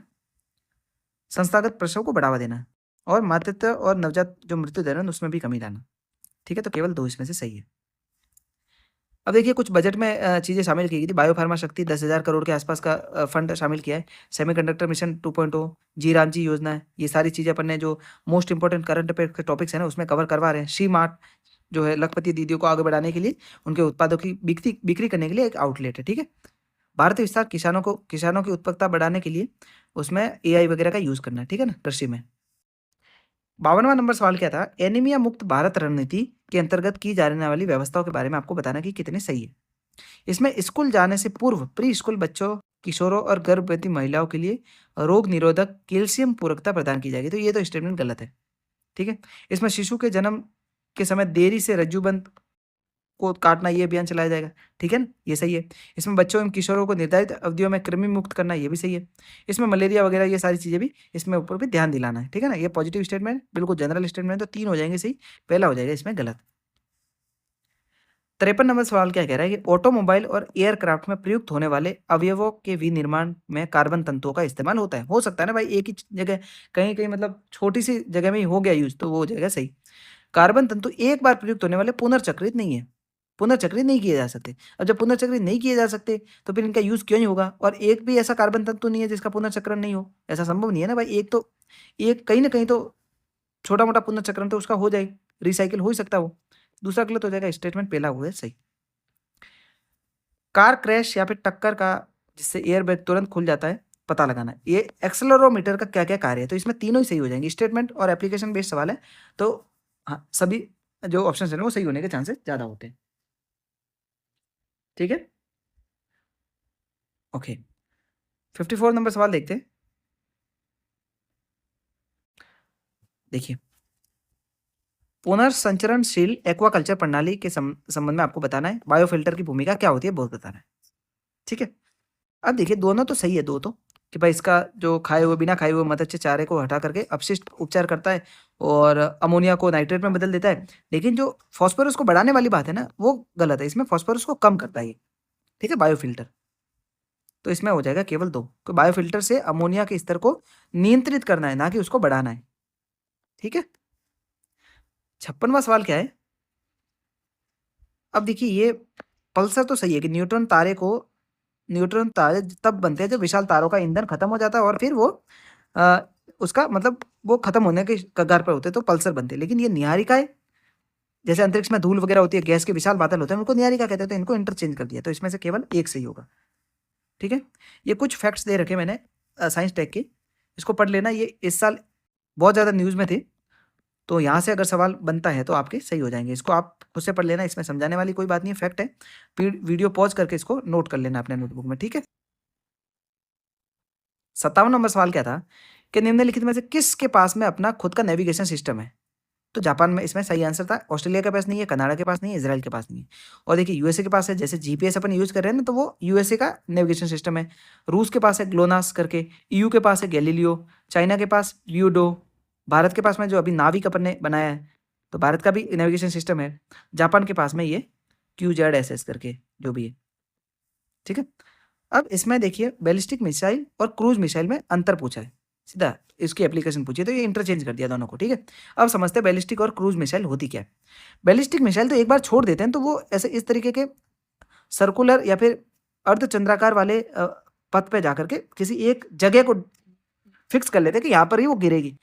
संस्थागत प्रसव को बढ़ावा देना और मातृत्व और नवजात जो मृत्यु दर है उसमें भी कमी लाना। ठीक है, तो केवल 2 इसमें से सही है। अब देखिए कुछ बजट में चीज़ें शामिल की गई थी। बायोफार्मा शक्ति 10,000 करोड़ के आसपास का फंड शामिल किया है। सेमीकंडक्टर मिशन 2.0, जी राम जी योजना है। ये सारी चीज़ें अपन ने जो मोस्ट इंपॉर्टेंट करंट अफेयर के टॉपिक्स है ना उसमें कवर करवा रहे हैं। शी मार्ट जो है लखपति दीदियों को आगे बढ़ाने के लिए, उनके उत्पादों की बिक्री करने के लिए एक आउटलेट है। ठीक है। भारतीय विस्तार किसानों की उत्पादकता बढ़ाने के लिए उसमें AI वगैरह का यूज करना है। ठीक है ना, कृषि में। 52वां नंबर सवाल क्या था? एनीमिया मुक्त भारत रणनीति के अंतर्गत की जाने वाली व्यवस्थाओं के बारे में आपको बताना कि कितने सही है। इसमें स्कूल जाने से पूर्व प्री स्कूल बच्चों, किशोरों और गर्भवती महिलाओं के लिए रोग निरोधक कैल्शियम पूरकता प्रदान की जाएगी। तो ये तो स्टेटमेंट गलत है। ठीक है। इसमें शिशु के जन्म के समय देरी से रज्जुबंध को काटना, ये अभियान चलाया जाएगा। ठीक है ना, ये सही है। इसमें बच्चों एवं किशोरों को निर्धारित अवधियों में कृमि मुक्त करना, ये भी सही है। इसमें मलेरिया वगैरह ये सारी चीज़ें भी इसमें ऊपर भी ध्यान दिलाना है। ठीक है ना, ये पॉजिटिव स्टेटमेंट, बिल्कुल जनरल स्टेटमेंट। तो 3 हो जाएंगे सही, पहला हो जाएगा इसमें गलत। 53 नंबर सवाल क्या कह रहा है कि ऑटोमोबाइल और एयरक्राफ्ट में प्रयुक्त होने वाले अवयवों के विनिर्माण में कार्बन तंतुओं का इस्तेमाल होता है। हो सकता है ना भाई एक ही जगह, कहीं-कहीं मतलब छोटी-सी जगह में ही हो गया यूज़, तो वो हो जाएगा सही। कार्बन तंतु एक बार प्रयुक्त होने वाले पुनर्चक्रित नहीं है। पुनर्चक्रित नहीं किए जा सकते। अब जब पुनर्चक्रित नहीं किए जा सकते, तो फिर इनका यूज़ क्यों नहीं होगा? और एक भी ऐसा कार्बन तंतु नहीं है जिसका पुनर्चक्रण नहीं हो। ऐसा संभव नहीं है ना भाई, एक कहीं न कहीं तो छोटा-मोटा पुनर्चक्रण तो उसका हो जाए, रिसाइकिल हो ही सकता है वो। दूसरा गलत हो जाएगा, स्टेटमेंट पहला हुआ है सही। कार क्रैश या फिर टक्कर का जिससे एयर बैग तुरंत खुल जाता है, पता लगाना है। ये एक्सेलेरोमीटर का क्या-क्या कार्य है? तो इसमें तीनों ही सही हो जाएँगे। स्टेटमेंट और एप्लीकेशन बेस्ड सवाल है, तो हाँ, सभी जो ऑप्शंस हैं ना वो सही होने के चांसेस ज़्यादा होते हैं। ठीक है? ओके। 54 नंबर सवाल देखते हैं। देखिए, पुनर्संचरणशील एक्वाकल्चर प्रणाली के संबंध में आपको बताना है, बायोफिल्टर की भूमिका क्या होती है, वो बताना है। ठीक है? अब देखिए दोनों तो सही है, 2 तो, कि भाई इसका जो खाए हुए बिना खाए हुए मत्स्य चारे को हटा करके अपशिष्ट उपचार करता है और अमोनिया को नाइट्रेट में बदल देता है। लेकिन जो फास्फोरस को बढ़ाने वाली बात है ना, वो गलत है। इसमें फास्फोरस को कम करता है ये। ठीक है? बायोफिल्टर। तो इसमें हो जाएगा केवल 2। तो बायोफिल्टर से अमोनिया के स्तर को नियंत्रित करना है, ना कि उसको बढ़ाना है। ठीक है? 56वां सवाल क्या है? अब देखिए ये पल्सर तो सही है कि न्यूट्रॉन तारे तब बनते हैं जब विशाल तारों का ईंधन खत्म हो जाता है और फिर वो अ, उसका मतलब वो खत्म होने के कगार पर होते हैं, तो पल्सर बनते हैं। लेकिन ये नीहारिका है, जैसे अंतरिक्ष में धूल वगैरह होती है, गैस के विशाल बादल होते हैं, उनको नीहारिका कहते हैं, तो इनको इंटरचेंज कर दिया। तो इसमें से केवल एक सही होगा। ठीक है? ये कुछ फैक्ट्स दे रखे मैंने साइंस टेक के, इसको पढ़ लेना। ये इस साल बहुत ज़्यादा न्यूज़ में थे, तो यहाँ से अगर सवाल बनता है तो आपके सही हो जाएँगे। इसको आप खुद से पढ़ लेना, इसमें समझाने वाली कोई बात नहीं है, फैक्ट है। वीडियो पॉज़ करके इसको नोट कर लेना अपने नोटबुक में, ठीक है? 57 नंबर सवाल क्या था कि निम्नलिखित में से किसके पास में अपना खुद का नेविगेशन सिस्टम है? तो जापान में इसमें सही आंसर था। ऑस्ट्रेलिया के पास नहीं है, कनाडा के पास नहीं है, इज़राइल के पास नहीं है। और देखिए यूएसए के पास है, जैसे जीपीएस अपन यूज़ कर रहे हैं ना, तो वो यूएसए का नेविगेशन सिस्टम है। रूस के पास है ग्लोनास करके, ईयू के पास है गैलीलियो, चाइना के पास ल्यूडो, भारत के पास में जो अभी नाविक अपन ने बनाया है, तो भारत का भी नेविगेशन सिस्टम है। जापान के पास में ये क्यूजेडएसएस करके जो भी है। ठीक है? अब इसमें देखिए बैलिस्टिक मिसाइल और क्रूज़ मिसाइल में अंतर पूछा है। सीधा इसकी एप्लीकेशन पूछी है, तो ये इंटरचेंज कर दिया दोनों को, ठीक है? अब समझते हैं बैलिस्टिक और क्रूज़ मिसाइल होती क्या है? बैलिस्टिक मिसाइल तो एक बार छोड़ देते हैं तो वो ऐसे इस तरीके के सर्कुलर या फिर अर्धचंद्राकार वाले पथ पे जाकर के किसी एक जगह को फिक्स कर लेते हैं कि यहाँ पर ही वो गिरेगी।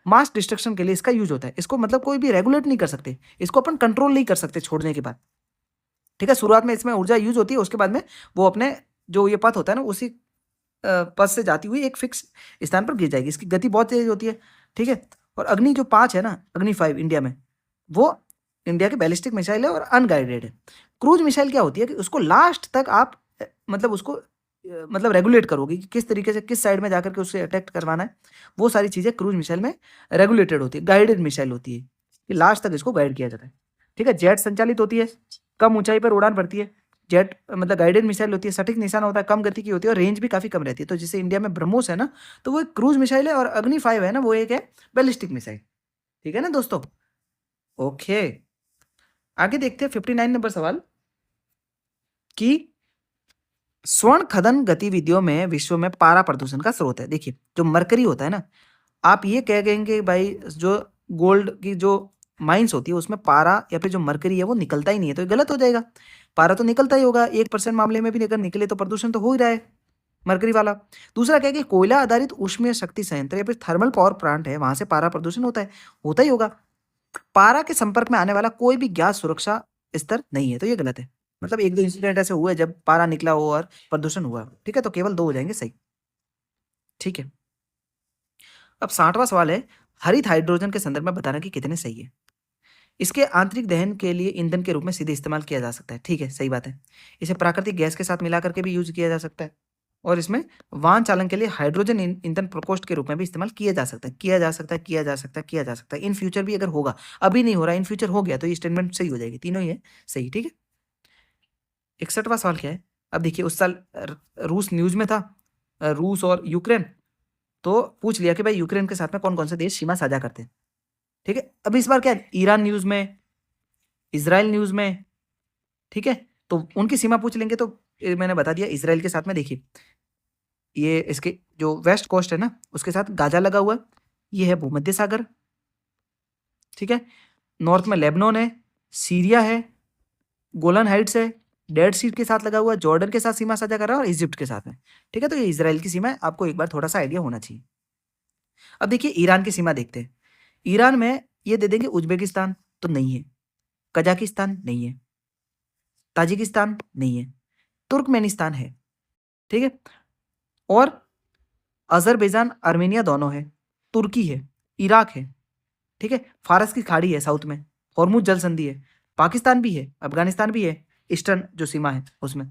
मास डिस्ट्रक्शन के लिए इसका यूज़ होता है। इसको मतलब कोई भी रेगुलेट नहीं कर सकते। इसको अपन कंट्रोल नहीं कर सकते छोड़ने के बाद। ठीक है? शुरुआत में इसमें ऊर्जा यूज़ होती है, उसके बाद में वो अपने जो ये पथ होता है ना उसी पथ से जाती हुई एक फिक्स स्थान पर गिर जाएगी। इसकी गति बहुत तेज़ होती है, ठीक है? और अग्नि जो 5 है ना, अग्नि 5 इंडिया में, वो इंडिया की बैलिस्टिक मिसाइल है और अनगाइडेड है। क्रूज़ मिसाइल क्या होती है कि उसको लास्ट तक आप मतलब उसको मतलब रेगुलेट करोगे कि किस तरीके से किस साइड में जाकर के उससे अटैक करवाना है। वो सारी चीज़ें क्रूज़ मिसाइल में रेगुलेटेड होती है, गाइडेड मिसाइल होती है कि लास्ट तक इसको गाइड किया जाता है। ठीक है? जेट संचालित होती है, कम ऊँचाई पर उड़ान भरती है। जेट मतलब गाइडेड मिसाइल होती है, सटीक निशाना होता है, कम गति की होती है और रेंज भी काफ़ी कम रहती है। तो जैसे इंडिया में ब्रह्मोस है ना, तो वो एक क्रूज़ मिसाइल है और अग्नि 5 है ना, वो एक है बैलिस्टिक मिसाइल। ठीक है ना दोस्तों? ओके। आगे देखते हैं 59 नंबर सवाल कि स्वर्ण खनन गतिविधियों में विश्व में पारा प्रदूषण का स्रोत है। देखिए, जो मरकरी होता है ना, आप ये कह देंगे भाई जो गोल्ड की जो माइन्स होती है उसमें पारा या फिर जो मरकरी है वो निकलता ही नहीं है, तो ये गलत हो जाएगा। पारा तो निकलता ही होगा, 1% मामले में भी अगर निकले तो प्रदूषण तो हो ही रहा है, मरकरी वाला। दूसरा क्या है कि कोयला आधारित ऊष्मीय शक्ति संयंत्र या फिर थर्मल पावर प्लांट है, वहां से पारा प्रदूषण होता ही होगा। पारा के संपर्क में आने वाला कोई भी गैस सुरक्षा स्तर नहीं है, तो ये गलत है। मतलब 1-2 इंसिडेंट ऐसे हुए जब पारा निकला हो और प्रदूषण हुआ। ठीक है? तो केवल 2 हो जाएँगे सही। ठीक है। अब 60वां सवाल है, हरित हाइड्रोजन के संदर्भ में बताना कि कितने सही है। इसके आंतरिक दहन के लिए ईंधन के रूप में सीधे इस्तेमाल किया जा सकता है। ठीक है, सही बात है। इसे प्राकृतिक गैस के साथ मिला करके भी यूज़ किया जा सकता है और इसमें वाहन चालन के लिए हाइड्रोजन ईंधन प्रकोष्ठ के रूप में भी इस्तेमाल किया जा सकता है, किया जा सकता है, किया जा सकता है, किया जा सकता है। इन फ्यूचर भी अगर होगा, अभी नहीं हो रहा है, इन फ्यूचर हो गया तो ये स्टेटमेंट सही हो जाएगी। तीनों ही है सही, ठीक है? 61वां सवाल क्या है? अब देखिए उस साल रूस न्यूज़ में था, रूस और यूक्रेन, तो पूछ लिया कि भाई यूक्रेन के साथ में कौन-कौन से देश सीमा साझा करते हैं, ठीक है? अब इस बार क्या है, ईरान न्यूज़ में, इज़राइल न्यूज़ में, ठीक है, तो उनकी सीमा पूछ लेंगे तो मैंने बता दिया इजराइल के साथ में। देखिए ये इसके जो वेस्ट कोस्ट है ना उसके साथ गाजा लगा हुआ है, ये है भूमध्य सागर। ठीक है, नॉर्थ में लेबनान है, सीरिया है, गोलन हाइट्स है, डेड सी के साथ लगा हुआ है, जॉर्डन के साथ सीमा साझा कर रहा है और इजिप्ट के साथ में। ठीक है, तो ये इजराइल की सीमा है, आपको एक बार थोड़ा सा आइडिया होना चाहिए। अब देखिए ईरान की सीमा देखते हैं। ईरान में ये दे देंगे उज्बेकिस्तान तो नहीं है, कजाकिस्तान नहीं है, ताजिकिस्तान नहीं है, तुर्कमेनिस्तान है। ठीक है, और अजरबैजान अर्मेनिया दोनों है, तुर्की है, इराक है। ठीक है, फारस की खाड़ी है साउथ में, हॉर्मुज जल संधि है, पाकिस्तान भी है, अफगानिस्तान भी है, ईस्टर्न जो सीमा है उसमें।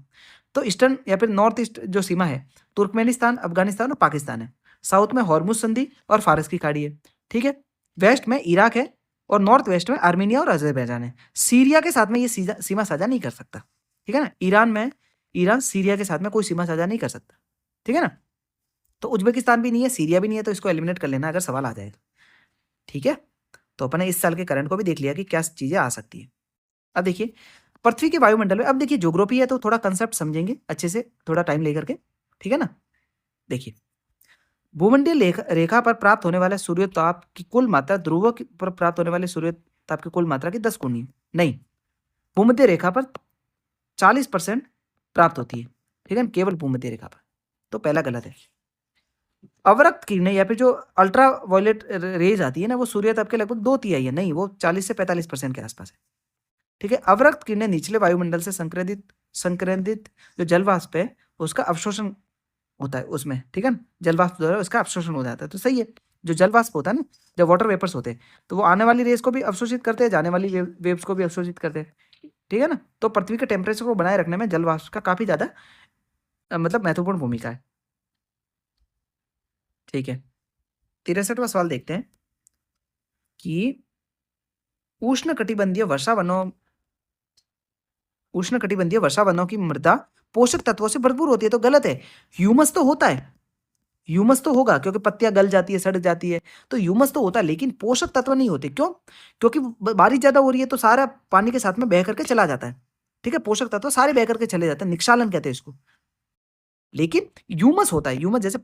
तो ईस्टर्न या फिर नॉर्थ ईस्ट जो सीमा है तुर्कमेनिस्तान, अफगानिस्तान और पाकिस्तान है। साउथ में हॉर्मुज संधि और फारस की खाड़ी है। ठीक है, वेस्ट में इराक है और नॉर्थ वेस्ट में आर्मेनिया और अजरबैजान है। सीरिया के साथ में ये सीमा साझा नहीं कर सकता। ठीक है ना, ईरान सीरिया के साथ में कोई सीमा साझा नहीं कर सकता। ठीक है ना, तो उज्बेकिस्तान भी नहीं है, सीरिया भी नहीं है, तो इसको एलिमिनेट कर लेना अगर सवाल आ जाए। ठीक है, तो अपने इस साल के करंट को भी देख लिया कि क्या चीजें आ सकती है। अब देखिए पृथ्वी के वायुमंडल में, अब देखिए ज्योग्राफी है तो थोड़ा कंसेप्ट समझेंगे अच्छे से, थोड़ा टाइम लेकर के। ठीक है ना, देखिए भूमंडलीय रेखा पर प्राप्त होने वाले सूर्योताप की कुल मात्रा ध्रुवों पर प्राप्त होने वाले सूर्योताप की कुल मात्रा की 10 गुनी नहीं, भूमध्य रेखा पर 40% प्राप्त होती है। ठीक है, केवल भूमध्य रेखा पर। तो पहला गलत है। अवरक्त किरणें या फिर जो अल्ट्रा वायलेट रेज आती है ना वो सूर्योताप के लगभग 2/3 है, नहीं वो 40 से 45% के आसपास है। ठीक है, अवरक्त किरणें निचले वायुमंडल से संक्रदित जो जलवाष्प है उसका अवशोषण होता है उसमें। ठीक है ना, जलवाष्प द्वारा उसका अवशोषण हो जाता है, तो सही है। जो जलवाष्प होता है ना, जब वाटर वेपर्स होते हैं तो वो आने वाली रेस को भी अवशोषित करते हैं, जाने वाली वेव्स को भी अवशोषित करते हैं। ठीक है ना, तो पृथ्वी के टेम्परेचर को बनाए रखने में जलवाष्प का काफी ज्यादा मतलब महत्वपूर्ण भूमिका है। ठीक है, 63वां सवाल देखते हैं कि उष्णकटिबंधीय वर्षा वनों की मृदा पोषक तत्वों से भरपूर होती है, तो गलत है। ह्यूमस तो होता है, ह्यूमस तो होगा क्योंकि पत्तियां गल जाती है, सड़ जाती है, तो ह्यूमस तो होता है, लेकिन पोषक तत्व नहीं होते। क्यों? क्योंकि बारिश ज्यादा हो रही है तो सारा पानी के साथ में बह करके चला जाता है। ठीक है, पोषक तत्व सारे बह करके चले जाते हैं, निक्षालन कहते हैं इसको। लेकिन ह्यूमस होता है, ह्यूमस जैसे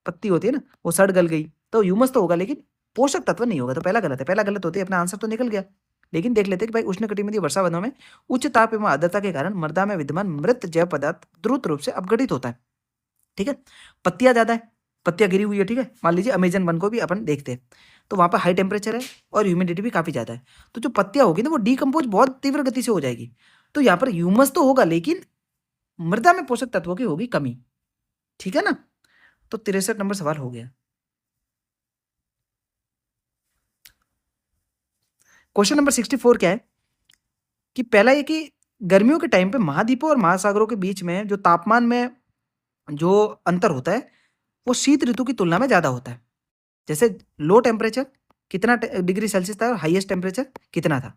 पत्ती होती है ना वो सड़ गल गई तो ह्यूमस तो होगा, लेकिन पोषक तत्व नहीं होगा। तो पहला गलत है, पहला गलत होती है, अपना आंसर तो निकल गया। लेकिन देख लेते हैं कि भाई उष्णकटिबंधीय वर्षा वनों में उच्च ताप एवं आर्द्रता के कारण मृदा में विद्यमान मृत जैव पदार्थ द्रुत रूप से अपघटित होता है। ठीक है, पत्तियां ज्यादा है, पत्तियां गिरी हुई है। ठीक है, मान लीजिए अमेजन वन को भी अपन देखते हैं तो वहां पर हाई टेम्परेचर है और ह्यूमिडिटी भी काफी ज्यादा है, तो जो पत्तियां होगी ना वो डीकम्पोज बहुत तीव्र गति से हो जाएगी। तो यहाँ पर ह्यूमस तो होगा लेकिन मृदा में पोषक तत्वों की होगी कमी। ठीक है ना, तो 63 नंबर सवाल हो गया। क्वेश्चन नंबर 64 क्या है कि पहला ये कि गर्मियों के टाइम पे महाद्वीपों और महासागरों के बीच में जो तापमान में जो अंतर होता है वो शीत ऋतु की तुलना में ज्यादा होता है। जैसे लो टेम्परेचर कितना डिग्री सेल्सियस था और हाईएस्ट टेम्परेचर कितना था,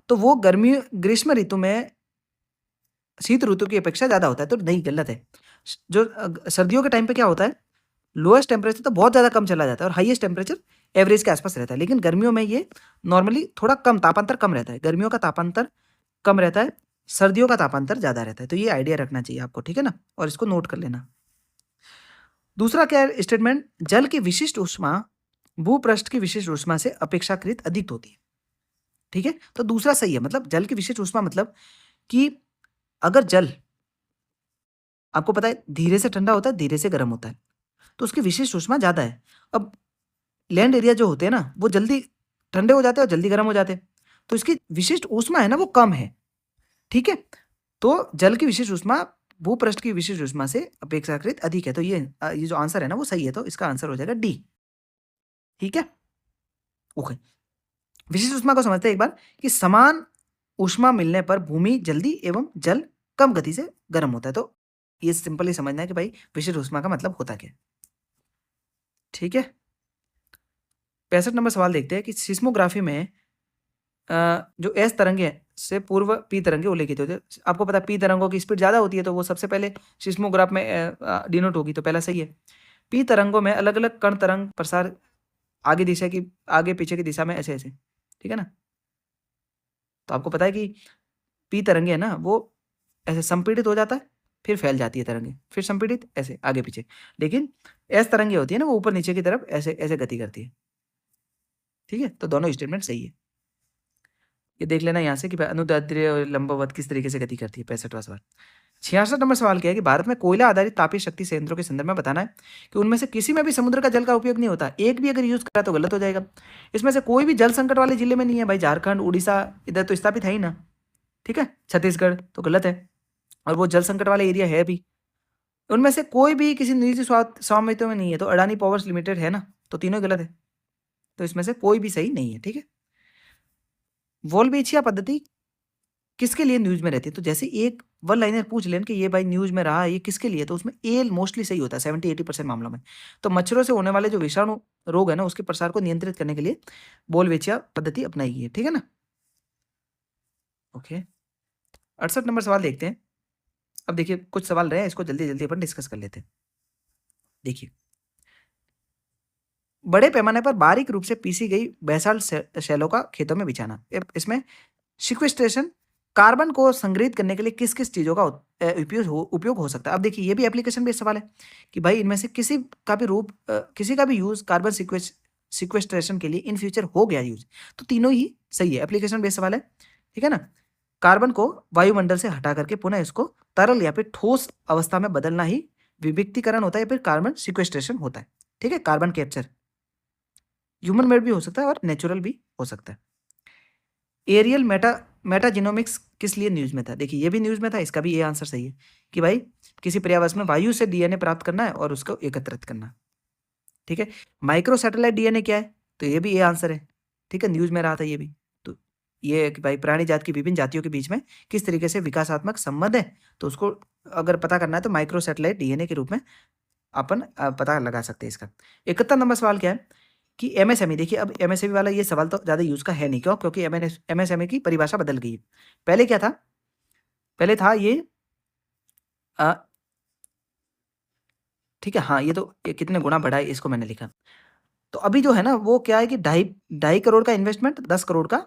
तो वो ग्रीष्म ऋतु में शीत ऋतु की अपेक्षा ज्यादा होता है, तो नहीं, गलत है। जो सर्दियों के टाइम पे क्या होता है, लोएस्ट टेम्परेचर तो बहुत ज्यादा कम चला जाता है और हाईएस्ट टेम्परेचर एवरेज के आसपास रहता है, लेकिन गर्मियों में ये नॉर्मली थोड़ा कम तापांतर कम रहता है। गर्मियों का तापांतर कम रहता है, सर्दियों का तापांतर ज्यादा रहता है, तो ये आइडिया रखना चाहिए आपको। ठीक है ना, और इसको नोट कर लेना। दूसरा क्या है स्टेटमेंट, जल की विशिष्ट ऊष्मा भूपृष्ठ की विशिष्ट ऊष्मा से अपेक्षाकृत अधिक होती है। ठीक है, तो दूसरा सही है, मतलब जल की विशिष्ट ऊष्मा मतलब कि अगर जल आपको पता है धीरे से ठंडा होता है, धीरे से गर्म होता है, तो उसकी विशिष्ट ऊष्मा ज्यादा है। अब लैंड एरिया जो होते हैं ना वो जल्दी ठंडे हो जाते हैं और जल्दी गर्म हो जाते हैं, तो इसकी विशिष्ट ऊष्मा है ना वो कम है। ठीक है, तो जल की विशिष्ट ऊष्मा भूपृष्ठ की विशिष्ट ऊष्मा से अपेक्षाकृत अधिक है, तो ये जो आंसर है ना वो सही है, तो इसका आंसर हो जाएगा डी। ठीक है, ओके। विशिष्ट ऊष्मा को समझते हैं एक बार कि समान ऊष्मा मिलने पर भूमि जल्दी एवं जल कम गति से गर्म होता है, तो ये सिंपली समझना है कि भाई विशिष्ट ऊष्मा का मतलब होता क्या है। ठीक है, 65 नंबर सवाल देखते हैं कि सिस्मोग्राफी में जो एस तरंगे से पूर्व पी तरंगे उल्लेखित होते हैं। आपको पता है पी तरंगों की स्पीड ज्यादा होती है तो वो सबसे पहले सिस्मोग्राफ में डिनोट होगी, तो पहला सही है। पी तरंगों में अलग अलग कण तरंग प्रसार आगे पीछे की दिशा में ऐसे ऐसे। ठीक है ना, तो आपको पता है कि पी तरंगे है ना, वो ऐसे संपीड़ित हो जाता है, फिर फैल जाती है तरंगे, फिर संपीड़ित, ऐसे आगे पीछे। लेकिन एस तरंगे होती है ना, वो ऊपर नीचे की तरफ ऐसे ऐसे गति करती है। ठीक है, तो दोनों स्टेटमेंट सही है। ये देख लेना यहाँ से कि अनुदैर्ध्य और लंबवत किस तरीके से गति करती है। 65वां सवाल। 66 नंबर सवाल क्या है कि भारत में कोयला आधारित तापीय शक्ति संयंत्रों के संदर्भ में बताना है कि उनमें से किसी में भी समुद्र का जल का उपयोग नहीं होता। एक भी अगर यूज करा तो गलत हो जाएगा। इसमें से कोई भी जल संकट वाले जिले में नहीं है भाई। झारखंड, उड़ीसा इधर तो स्थापित है ही ना। ठीक है, छत्तीसगढ़ तो गलत है, और वो जल संकट वाले एरिया है भी। उनमें से कोई भी किसी निजी स्वामित्व में नहीं है, तो अडानी पावर्स लिमिटेड है ना, तो तीनों गलत है। तो इसमें से कोई भी सही नहीं है। ठीक है, वोल्वेचिया पद्धति किसके लिए न्यूज में रहती है? तो जैसे एक वन लाइनर पूछ लें कि ये भाई न्यूज में रहा है, ये किसके लिए, तो उसमें ए मोस्टली सही होता है 70-80% मामलों में। तो मच्छरों से होने वाले जो विषाणु रोग है ना, उसके प्रसार को नियंत्रित करने के लिए वोल्वेचिया पद्धति अपनाई गई है। ठीक है ना। ओके, 68 नंबर सवाल देखते हैं। अब देखिए कुछ सवाल रहे हैं, इसको जल्दी जल्दी अपन डिस्कस कर लेते हैं। देखिए, बड़े पैमाने पर बारीक रूप से पीसी गई बेसाल्ट शैलों का खेतों में बिछाना। इसमें सिक्वेस्ट्रेशन, कार्बन को संग्रहित करने के लिए किस किस चीज़ों का उपयोग हो सकता है। अब देखिए ये भी एप्लीकेशन बेस्ड सवाल है कि भाई इनमें से किसी का भी किसी का भी यूज कार्बन सिक्वेस्ट्रेशन के लिए इन फ्यूचर हो गया यूज, तो तीनों ही सही है। एप्लीकेशन बेस्ड सवाल है। ठीक है ना। कार्बन को वायुमंडल से हटा करके पुनः इसको तरल या फिर ठोस अवस्था में बदलना ही विविक्तीकरण होता है, या फिर कार्बन सिक्वेस्ट्रेशन होता है। ठीक है, कार्बन कैप्चर ह्यूमन मेड भी हो सकता है और नेचुरल भी हो सकता है। एरियल मेटाजिनोमिक्स किस लिए न्यूज में था? देखिए ये भी न्यूज में था, इसका भी ये आंसर सही है कि भाई किसी पर्यावरण में वायु से डीएनए प्राप्त करना है और उसको एकत्रित करना। ठीक है, माइक्रो सैटेलाइट डीएनए क्या है? तो ये भी ये आंसर है। ठीक है, न्यूज में रहा था ये भी। तो ये है कि भाई प्राणी जात की विभिन्न जातियों के बीच में किस तरीके से विकासात्मक संबंध है, तो उसको अगर पता करना है तो माइक्रो सैटेलाइट डीएनए के रूप में अपन पता लगा सकते हैं इसका। 71 नंबर सवाल क्या है कि एमएसएमई। देखिए अब एमएसएमई वाला ये सवाल तो ज़्यादा यूज़ का है नहीं, क्यों? क्योंकि एमएसएमई की परिभाषा बदल गई है। पहले क्या था? पहले था ये ठीक है, हाँ, ये कितने गुना बढ़ा है इसको मैंने लिखा। तो अभी जो है ना वो क्या है कि 2.5 करोड़ का इन्वेस्टमेंट 10 करोड़ का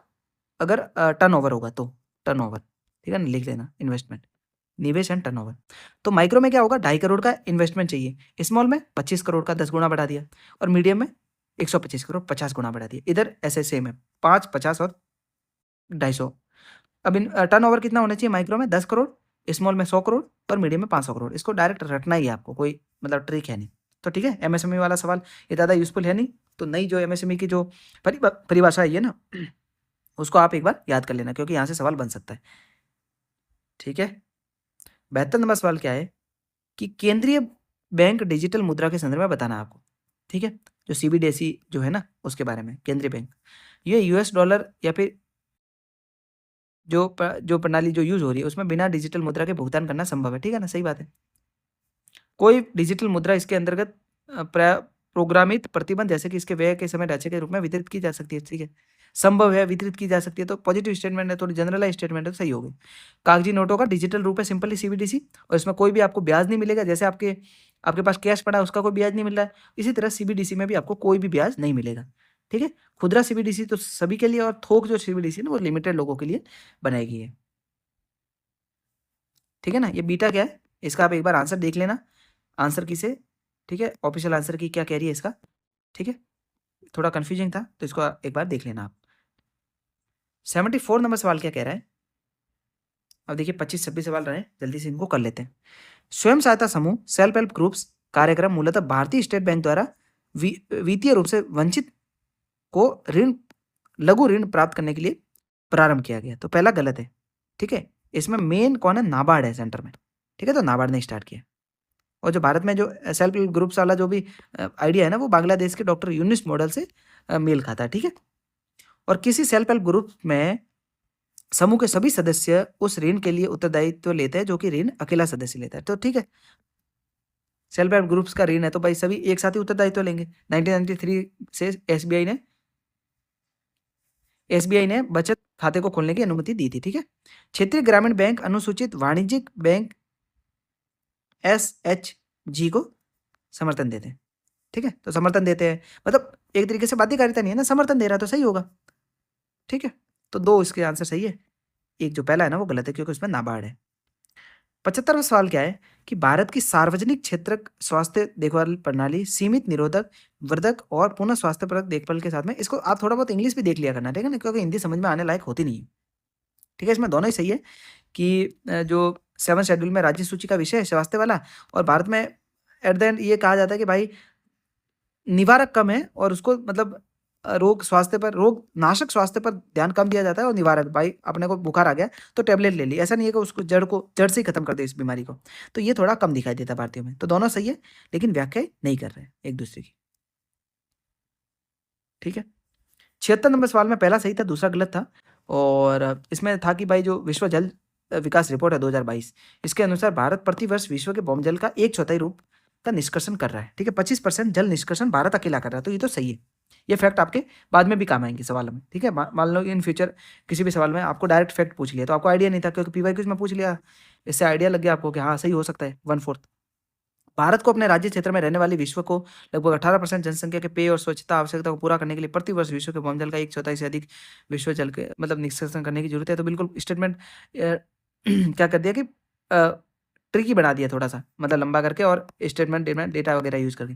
अगर टर्नओवर होगा तो टर्नओवर। ठीक है ना, लिख लेना इन्वेस्टमेंट, निवेश एंड टर्नओवर। तो माइक्रो में क्या होगा? 2.5 करोड़ का इन्वेस्टमेंट चाहिए। स्मॉल में 25 करोड़ का 10 गुना बढ़ा दिया, और मीडियम में 125 करोड़ 50 गुना बढ़ा दिया। इधर ऐसे सेम है, 5, 50 और 250। अब इन टर्नओवर कितना होना चाहिए? माइक्रो में 10 करोड़, स्मॉल में 100 करोड़ और मीडियम में 500 करोड़। इसको डायरेक्ट रटना ही है आपको, कोई मतलब ट्रिक है नहीं। तो ठीक है, एमएसएमई वाला सवाल ये ज़्यादा यूजफुल है नहीं। तो नई जो एमएसएमई की जो परिभाषा है ना, उसको आप एक बार याद कर लेना, क्योंकि यहाँ से सवाल बन सकता है। ठीक है, 72 नंबर सवाल क्या है कि केंद्रीय बैंक डिजिटल मुद्रा के संदर्भ में बताना है आपको। ठीक है, जो सीबीडीएसई जो है ना उसके बारे में। केंद्रीय बैंक ये यूएस डॉलर या फिर जो प्रणाली जो यूज हो रही है उसमें बिना डिजिटल मुद्रा के भुगतान करना संभव है। ठीक है ना, सही बात है। कोई डिजिटल मुद्रा इसके अंतर्गत प्रोग्रामित प्रतिबंध जैसे कि इसके व्यय के समय ढांचे के रूप में वितरित की जा सकती है। ठीक है, संभव है, वितरित की जा सकती है, तो पॉजिटिव स्टेटमेंट है, थोड़ी जनरलाइज स्टेटमेंट है, तो सही होगी। कागजी नोटों का डिजिटल रूप है सिंपली सीबीडीसी, और इसमें कोई भी आपको ब्याज नहीं मिलेगा। जैसे आपके पास कैश पड़ा है उसका कोई ब्याज नहीं मिल रहा है, इसी तरह सीबीडीसी में भी आपको कोई भी ब्याज नहीं मिलेगा। ठीक है, खुदरा सीबीडीसी तो सभी के लिए, और थोक जो सीबीडीसी ना वो लिमिटेड लोगों के लिए बनाई गई है। ठीक है ना, ये बीटा क्या है इसका आप एक बार आंसर देख लेना, आंसर की से। ठीक है, ऑफिशियल आंसर की क्या कह रही है इसका। ठीक है, थोड़ा कंफ्यूजिंग था तो इसको एक बार देख लेना आप। 74 नंबर सवाल क्या कह रहा है? अब देखिए 25-26 सवाल रहे, जल्दी से इनको कर लेते हैं। स्वयं सहायता समूह सेल्फ हेल्प ग्रुप्स कार्यक्रम मूलतः भारतीय स्टेट बैंक द्वारा वित्तीय रूप से वंचित को लघु ऋण प्राप्त करने के लिए प्रारंभ किया गया। तो पहला गलत है। ठीक है, इसमें मेन कौन है? नाबार्ड है सेंटर में। ठीक है, तो नाबार्ड ने स्टार्ट किया। और जो भारत में जो सेल्फ हेल्प ग्रुप्स वाला जो भी आइडिया है ना, वो बांग्लादेश के डॉक्टर यूनिस मॉडल से मेल खाता है। ठीक है, और किसी सेल्फ हेल्प ग्रुप में समूह के सभी सदस्य उस ऋण के लिए उत्तरदायित्व लेते हैं जो कि ऋण अकेला सदस्य लेता है। तो ठीक है, सेल्फ हेल्प ग्रुप्स का ऋण है तो भाई सभी एक साथ ही उत्तरदायित्व लेंगे। 1993 से एसबीआई ने बचत खाते को खोलने की अनुमति दी थी। ठीक है, क्षेत्रीय ग्रामीण बैंक अनुसूचित वाणिज्यिक बैंक एसएचजी को समर्थन देते हैं। ठीक है, तो समर्थन देते हैं मतलब एक तरीके से बाध्यकारिता नहीं है ना, समर्थन दे रहा है तो सही होगा। ठीक है, तो 2 इसके आंसर सही है। एक जो पहला है ना वो गलत है क्योंकि उसमें नाबार्ड है। 75वां सवाल क्या है कि भारत की सार्वजनिक क्षेत्र स्वास्थ्य देखभाल प्रणाली सीमित निरोधक वर्धक और पुनः स्वास्थ्यप्रद देखभाल के साथ में, इसको आप थोड़ा बहुत इंग्लिश भी देख लिया करना, ठीक है ना, क्योंकि हिंदी समझ में आने लायक होती नहीं है। ठीक है, इसमें दोनों ही सही है कि जो 7 शेड्यूल में राज्य सूची का विषय है स्वास्थ्य वाला, और भारत में एट द एंड ये कहा जाता है कि भाई निवारक कम है और उसको मतलब रोग नाशक स्वास्थ्य पर ध्यान कम दिया जाता है, और निवारक भाई अपने को बुखार आ गया तो टैबलेट ले ली, ऐसा नहीं है कि उसको जड़ से ही खत्म कर दे इस बीमारी को। तो ये थोड़ा कम दिखाई देता है भारतीयों में। तो दोनों सही है लेकिन व्याख्या नहीं कर रहे हैं एक दूसरे की। ठीक है, 76 नंबर सवाल में पहला सही था, दूसरा गलत था। और इसमें था कि भाई जो विश्व जल विकास रिपोर्ट है 2022, इसके अनुसार भारत प्रति वर्ष विश्व के भौमजल का 1/4 रूप का निष्कर्षण कर रहा है। ठीक है, 25% जल निष्कर्षण भारत अकेला कर रहा है, तो ये तो सही है। ये फैक्ट आपके बाद में भी काम आएंगे सवालों में। ठीक है, मान लो इन फ्यूचर किसी भी सवाल में आपको डायरेक्ट फैक्ट पूछ लिया तो आपको आइडिया नहीं था, क्योंकि पीवाईक्यूज में पूछ लिया, इससे आइडिया लग गया आपको कि हाँ सही हो सकता है 1/4। भारत को अपने राज्य क्षेत्र में रहने वाली विश्व को लगभग 18% जनसंख्या के पेय और स्वच्छता आवश्यकता को पूरा करने के लिए प्रति वर्ष विश्व के भौमजल का 1/4 से अधिक विश्व जल के मतलब निष्कर्षण करने की जरूरत है। तो बिल्कुल स्टेटमेंट क्या कर दिया कि ट्रिकी बना दिया थोड़ा सा, मतलब लंबा करके और स्टेटमेंट डेटा वगैरह यूज करके।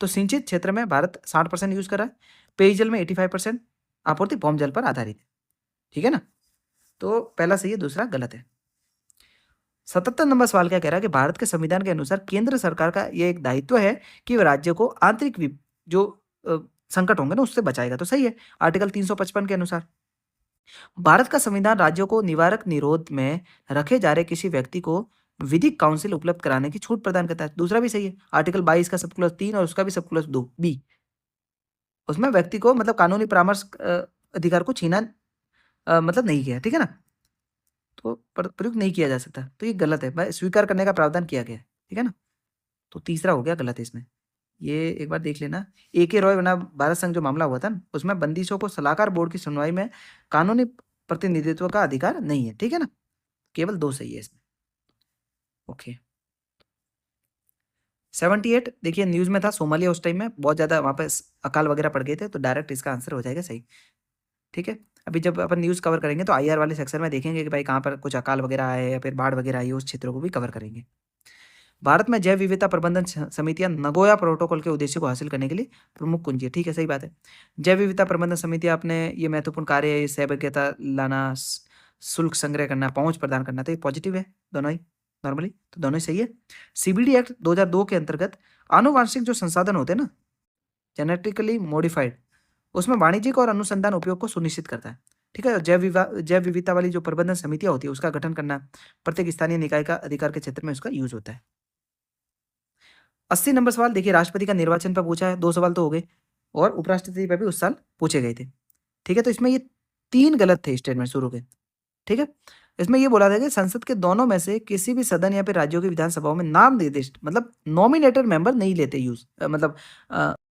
तो सिंचित क्षेत्र में भारत 60% यूज कर रहा है, पेयजल में 85% आपूर्ति भौमजल पर आधारित है। ठीक है ना, तो पहला सही है, दूसरा गलत है। 77 नंबर सवाल क्या कह रहा है कि भारत के संविधान के अनुसार केंद्र सरकार का यह एक दायित्व है कि वह राज्य को आंतरिक जो संकट होंगे ना उससे बचाएगा। तो सही है, आर्टिकल 355 के अनुसार भारत का संविधान राज्यों को निवारक निरोध में रखे जा रहे किसी व्यक्ति को विधिक काउंसिल उपलब्ध कराने की छूट प्रदान करता है। दूसरा भी सही है, आर्टिकल 22 का सब क्लॉज 3 और उसका भी सब क्लॉज 2 बी, उसमें व्यक्ति को मतलब कानूनी परामर्श अधिकार को छीना मतलब नहीं किया। ठीक है ना, तो प्रयुक्त नहीं किया जा सकता, तो ये गलत है, भाई स्वीकार करने का प्रावधान किया गया है। ठीक है ना, तो तीसरा हो गया गलत है इसमें। ये एक बार देख लेना, AK रॉय बना भारत संघ जो मामला हुआ था ना, उसमें बंदिशों को सलाहकार बोर्ड की सुनवाई में कानूनी प्रतिनिधित्व का अधिकार नहीं है। ठीक है ना, केवल 2 सही है इसमें। ओके, 78 देखिए न्यूज में था सोमालिया, उस टाइम में बहुत ज्यादा वहां पे अकाल वगैरह पड़ गए थे, तो डायरेक्ट इसका आंसर हो जाएगा सही। ठीक है, अभी जब अपन न्यूज़ कवर करेंगे तो IR वाले सेक्शन में देखेंगे कि भाई कहाँ पर कुछ अकाल वगैरह आए या फिर बाढ़ वगैरह आई है, उस क्षेत्रों को भी कवर करेंगे। भारत में जैव विविधता प्रबंधन समितियां नगोया प्रोटोकॉल के उद्देश्य को हासिल करने के लिए प्रमुख कुंजी है। ठीक है, सही बात है। जैव विविधता प्रबंधन समितियां अपने ये महत्वपूर्ण कार्य है, सहभागिता लाना, शुल्क संग्रह करना, पहुंच प्रदान करना, तो ये पॉजिटिव है दोनों ही, नॉर्मली तो दोनों ही सही है। CBD एक्ट 2002 के अंतर्गत आनुवांशिक जो संसाधन होते हैं ना, जेनेटिकली मॉडिफाइड, उसमें वाणिज्यिक और अनुसंधान उपयोग को सुनिश्चित करता है। ठीक है, जैव विविधता वाली जो प्रबंधन समितियां होती है उसका गठन करना प्रत्येक स्थानीय निकाय का अधिकार के क्षेत्र में उसका यूज होता है। 80 नंबर सवाल देखिए, राष्ट्रपति का निर्वाचन पर पूछा है, 2 सवाल तो हो गए, और उपराष्ट्रपति पर भी उस साल पूछे गए थे। ठीक है, तो इसमें ये 3 गलत थे स्टेटमेंट शुरू के। ठीक है, इसमें ये बोला था कि संसद के दोनों में से किसी भी सदन या फिर राज्यों की विधानसभाओं में नाम निर्दिष्ट मतलब नॉमिनेटेड मेंबर नहीं लेते यूज, मतलब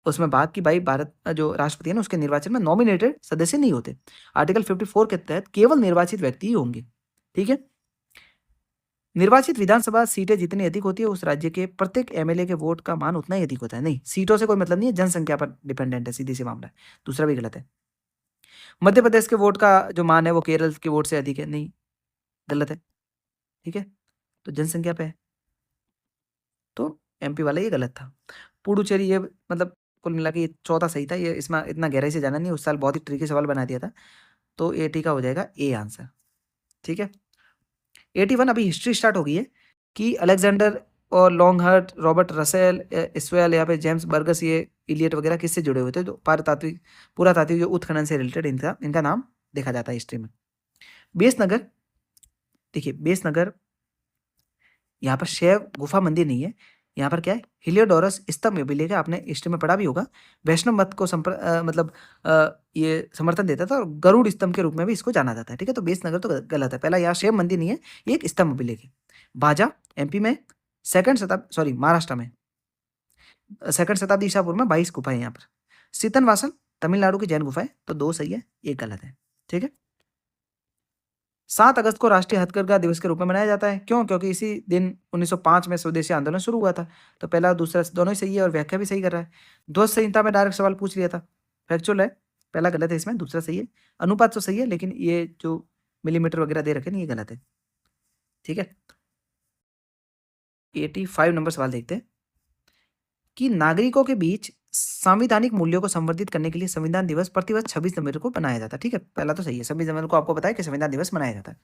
उसमें बात की भाई भारत जो राष्ट्रपति है ना उसके निर्वाचन में नॉमिनेटेड सदस्य नहीं होते। आर्टिकल 54 के तहत केवल निर्वाचित व्यक्ति ही होंगे। ठीक है, निर्वाचित विधानसभा सीटें जितनी अधिक होती है उस राज्य के प्रत्येक MLA के वोट का मान उतना ही अधिक होता है। नहीं, सीटों से कोई मतलब नहीं है, जनसंख्या पर डिपेंडेंट है, सीधी सी मामला है। दूसरा भी गलत है। मध्य प्रदेश के वोट का जो मान है वो केरल के वोट से अधिक है, नहीं, गलत है। ठीक है, तो जनसंख्या पे है, तो MP वाला ये गलत था। पुडुचेरी ये मतलब कुल मिला के ये चौथा सही था, ये इसमें इतना गहराई से जाना नहीं, उस साल बहुत ही ट्रिकी सवाल बना दिया था, तो 80 का हो जाएगा A आंसर। ठीक है, 81 अभी हिस्ट्री स्टार्ट हो गई है कि अलेक्जेंडर और लॉन्गहर्ट, रॉबर्ट रसेल, स्वेल या फिर जेम्स बर्गस, ये इलियट वगैरह किससे जुड़े हुए थे, तो पारतात्विक पुरातात्विक जो उत्खनन से रिलेटेड इनका नाम देखा जाता है हिस्ट्री में। बेसनगर, देखिए बेसनगर यहाँ पर शैव गुफा मंदिर नहीं है, यहाँ पर क्या है, हिलियोडोरस स्तंभ मिलेगा, आपने हिस्ट्री में पढ़ा भी होगा। वैष्णव मत को मतलब ये समर्थन देता था और गरुड़ स्तंभ के रूप में भी इसको जाना जाता है। ठीक है, तो बेसनगर तो गलत है, पहला यहाँ शैव मंदिर नहीं है, ये एक स्तंभ मिलेग है। भाजा MP में महाराष्ट्र में 2nd शताब्दी ईसा पूर्व में 22 गुफाएं यहाँ पर। सीतनवासन तमिलनाडु की जैन गुफा है, तो 2 सही है, 1 गलत है। ठीक है, 7 अगस्त को राष्ट्रीय हथकरघा दिवस के रूप में मनाया जाता है, क्यों, क्योंकि इसी दिन 1905 में स्वदेशी आंदोलन शुरू हुआ था। तो पहला दूसरा दोनों ही सही है और व्याख्या भी सही कर रहा है। ध्वज संहिता में डायरेक्ट सवाल पूछ लिया था, फैक्चुअल है, पहला गलत है इसमें, दूसरा सही है। अनुपात तो सही है, लेकिन ये जो मिलीमीटर वगैरह दे रखे नहीं, ये गलत है। ठीक है, 85 नंबर सवाल देखते हैं कि नागरिकों के बीच संवैधानिक मूल्यों को संवर्धित करने के लिए संविधान दिवस प्रतिवर्ष 26 जनवरी को मनाया जाता है। ठीक है, पहला तो सही है, 26 जनवरी को आपको पता है कि संविधान दिवस मनाया जाता है।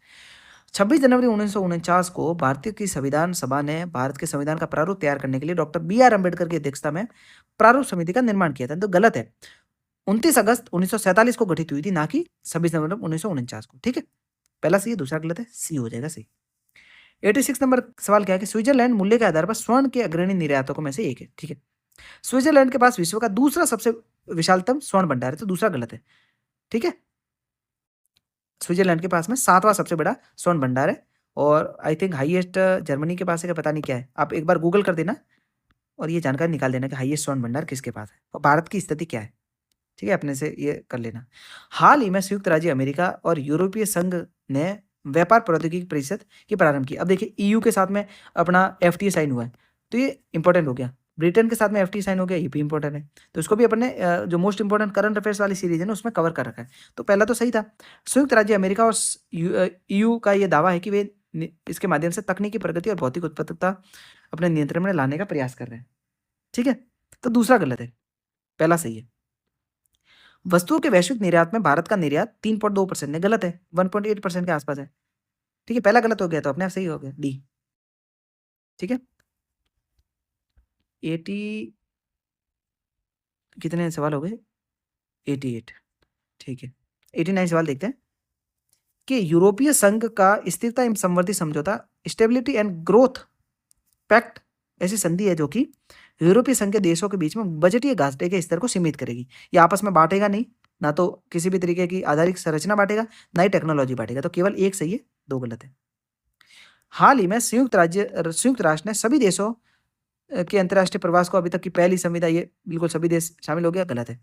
26 जनवरी 1949 को भारतीय की संविधान सभा ने भारत के संविधान का प्रारूप तैयार करने के लिए डॉक्टर B.R. अम्बेडकर की अध्यक्षता में प्रारूप समिति का निर्माण किया था। तो गलत है, 29 अगस्त 1947 को गठित हुई थी, ना कि 26 नवंबर 1949 को। ठीक है, पहला सही है, दूसरा गलत है, सी हो जाएगा सही। 86 नंबर सवाल क्या है कि स्विट्जरलैंड मूल्य के आधार पर स्वर्ण के अग्रणी निर्यातकों में से एक है। ठीक है, स्विट्जरलैंड के पास विश्व का दूसरा सबसे विशालतम स्वर्ण भंडार है, तो दूसरा गलत है। ठीक है, स्विट्जरलैंड के पास में 7वां सबसे बड़ा स्वर्ण भंडार है, और आई थिंक हाईएस्ट जर्मनी के पास है, पता नहीं क्या है, आप एक बार गूगल कर देना और ये जानकारी निकाल देना कि हाईएस्ट स्वर्ण भंडार किसके पास है और भारत की स्थिति क्या है। ठीक है, अपने से ये कर लेना। हाल ही में संयुक्त राज्य अमेरिका और यूरोपीय संघ ने व्यापार प्रौद्योगिकी परिषद की प्रारंभ की। अब देखिए ईयू के साथ में अपना एफटीए साइन हुआ है, तो ये इंपॉर्टेंट हो गया। ब्रिटेन के साथ में एफटीए साइन हो गया, ये भी इंपॉर्टेंट है। तो इसको भी अपने जो मोस्ट इंपॉर्टेंट करंट अफेयर्स वाली सीरीज है ना, उसमें कवर कर रखा है। तो पहला तो सही था, संयुक्त राज्य अमेरिका और ईयू का ये दावा है कि वे इसके माध्यम से तकनीकी प्रगति और भौतिक उत्पादकता अपने नियंत्रण में लाने का प्रयास कर रहे हैं। ठीक है, तो दूसरा गलत है, पहला सही है। वस्तुओं के वैश्विक निर्यात में भारत का निर्यात 3.2% है, गलत है, 1.8% के आसपास है। ठीक है, पहला गलत हो गया तो अपने आप सही हो गया, डी। ठीक है, 80 कितने सवाल हो गए, 88। ठीक है, 89 सवाल देखते हैं कि यूरोपीय संघ का स्थिरता एवं संवर्धि समझौता स्टेबिलिटी एंड ग्रोथ पैक्ट ऐसी संधि है जो कि यूरोपीय संघ के देशों के बीच में बजटीय घाटे के स्तर को सीमित करेगी। ये आपस में बांटेगा नहीं, ना तो किसी भी तरीके की आधारिक संरचना बांटेगा, ना ही टेक्नोलॉजी बांटेगा। तो केवल एक सही है, दो गलत है। हाल ही में संयुक्त राष्ट्र ने सभी देशों के अंतर्राष्ट्रीय प्रवास को अभी तक की पहली संविदा, ये बिल्कुल सभी देश शामिल हो गया, गलत है।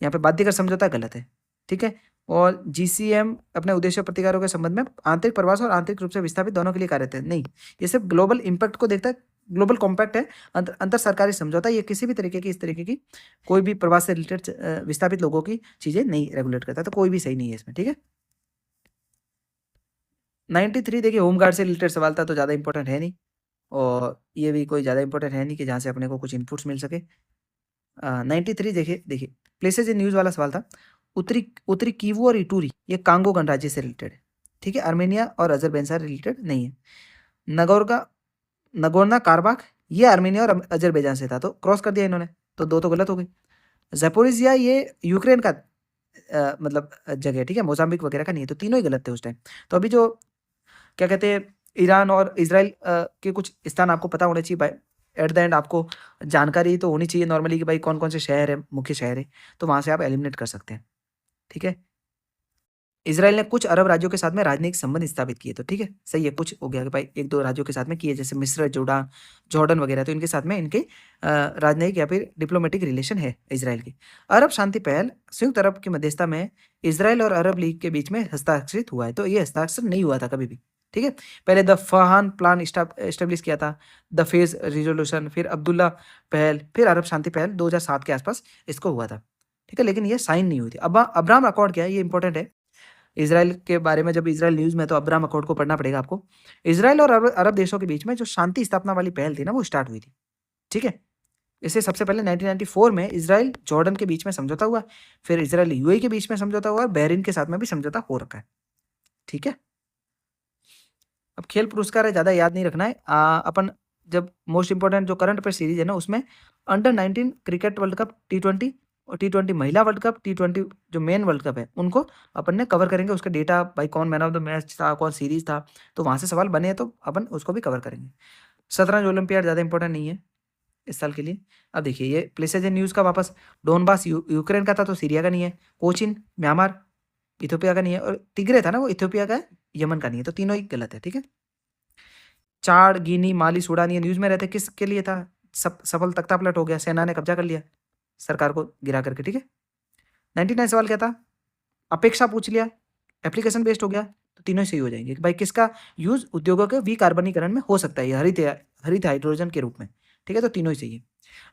यहाँ पे बाध्यकर समझौता गलत है। ठीक है, और जीसीएम अपने उद्देश्य और प्रतिकारों के संबंध में आंतरिक प्रवास और आंतरिक रूप से विस्थापित दोनों के लिए कार्यरत है, नहीं, ये सिर्फ ग्लोबल इम्पैक्ट को देखता है। ग्लोबल कॉम्पैक्ट है, अंतर सरकारी समझौता, ये किसी भी तरीके की इस तरीके की कोई भी प्रवास से रिलेटेड विस्थापित लोगों की चीजें नहीं रेगुलेट करता, तो कोई भी सही नहीं है इसमें। ठीक है, 93 देखिए होमगार्ड से रिलेटेड सवाल था, तो ज़्यादा इंपॉर्टेंट है नहीं, और ये भी कोई ज़्यादा इंपॉर्टेंट है नहीं कि जहाँ से अपने को कुछ इनपुट्स मिल सके। 93 देखिए प्लेसेज इन न्यूज़ वाला सवाल था। उत्तरी उत्तरी कीवू और इटूरी ये कांगो गणराज्य से रिलेटेड है। ठीक है, आर्मेनिया और अजरबैजान से रिलेटेड नहीं है। नगोर्नो काराबाख ये आर्मेनिया और अजरबैजान से था, तो क्रॉस कर दिया इन्होंने, तो दो तो गलत हो गई। ज़ैपोरिज़िया ये यूक्रेन का मतलब जगह है। ठीक है, मोजाम्बिक वगैरह का नहीं है, तो तीनों ही गलत थे उस टाइम। तो अभी जो क्या कहते हैं, ईरान और इजराइल के कुछ स्थान आपको पता होने चाहिए भाई, एट द एंड आपको जानकारी तो होनी चाहिए नॉर्मली कि भाई कौन कौन से शहर है, मुख्य शहर है, तो वहाँ से आप एलिमिनेट कर सकते हैं। ठीक है, इजराइल ने कुछ अरब राज्यों के साथ में राजनयिक संबंध स्थापित किए, तो ठीक है सही है, कुछ हो गया कि भाई एक दो राज्यों के साथ में किए, जैसे मिस्र, जॉर्डन वगैरह, तो इनके साथ में इनके राजनयिक या फिर डिप्लोमेटिक रिलेशन है इजराइल की। अरब शांति पहल संयुक्त अरब की मध्यस्थता में इजराइल और अरब लीग के बीच में हस्ताक्षरित हुआ है, तो ये हस्ताक्षर नहीं हुआ था कभी भी। ठीक है, पहले द फहान प्लान इस्टेब्लिश किया था, द फेज रिजोल्यूशन, फिर अब्दुल्ला पहल, फिर अरब शांति पहल 2007 के आसपास इसको हुआ था। ठीक है, लेकिन ये साइन नहीं हुई थी। अब अब्राहम अकॉर्ड क्या है, ये इंपॉर्टेंट है इजराइल के बारे में। जब इजराइल न्यूज़ में, तो अब्राहम अकॉर्ड को पढ़ना पड़ेगा आपको। इजराइल और अरब देशों के बीच में जो शांति स्थापना वाली पहल थी ना, वो स्टार्ट हुई थी। ठीक है, इससे सबसे पहले 1994 में इजराइल जॉर्डन के बीच में समझौता हुआ, फिर इजराइल यूएई के बीच में समझौता हुआ, और बहरीन के साथ में भी समझौता हो रखा है। ठीक है, अब खेल पुरस्कार है, ज़्यादा याद नहीं रखना है। अपन जब मोस्ट इंपॉर्टेंट जो करंट अफेयर सीरीज है ना, उसमें under 19 cricket world cup, T20 और T20 महिला वर्ल्ड कप, T20 जो मेन वर्ल्ड कप है, उनको अपन ने कवर करेंगे। उसका डेटा भाई कौन मैन ऑफ द मैच था, कौन सीरीज था, तो वहाँ से सवाल बने हैं, तो अपन उसको भी कवर करेंगे। शतरंज ओलंपियाड ज़्यादा इंपॉर्टेंट नहीं है इस साल के लिए। अब देखिए ये प्लेसेज इन न्यूज़ का वापस, डोनबास यूक्रेन का था, तो सीरिया का नहीं है। कोचिन म्यांमार इथोपिया का नहीं है, और तिग्रे था ना, वो इथोपिया का है, यमन का नहीं है, तो तीनों ही गलत है। ठीक है, चाड, गिनी, माली, सूडान ये न्यूज़ में रहते, किसके लिए था, सफल तख्तापलट हो गया, सेना ने कब्जा कर लिया सरकार को गिरा करके। ठीक है, 99 सवाल क्या था, अपेक्षा पूछ लिया, एप्लीकेशन बेस्ड हो गया, तो तीनों ही सही हो जाएंगे कि भाई किसका यूज उद्योगों के विकार्बनीकरण में हो सकता है, ये हरित हाइड्रोजन के रूप में। ठीक है, तो तीनों ही सही है।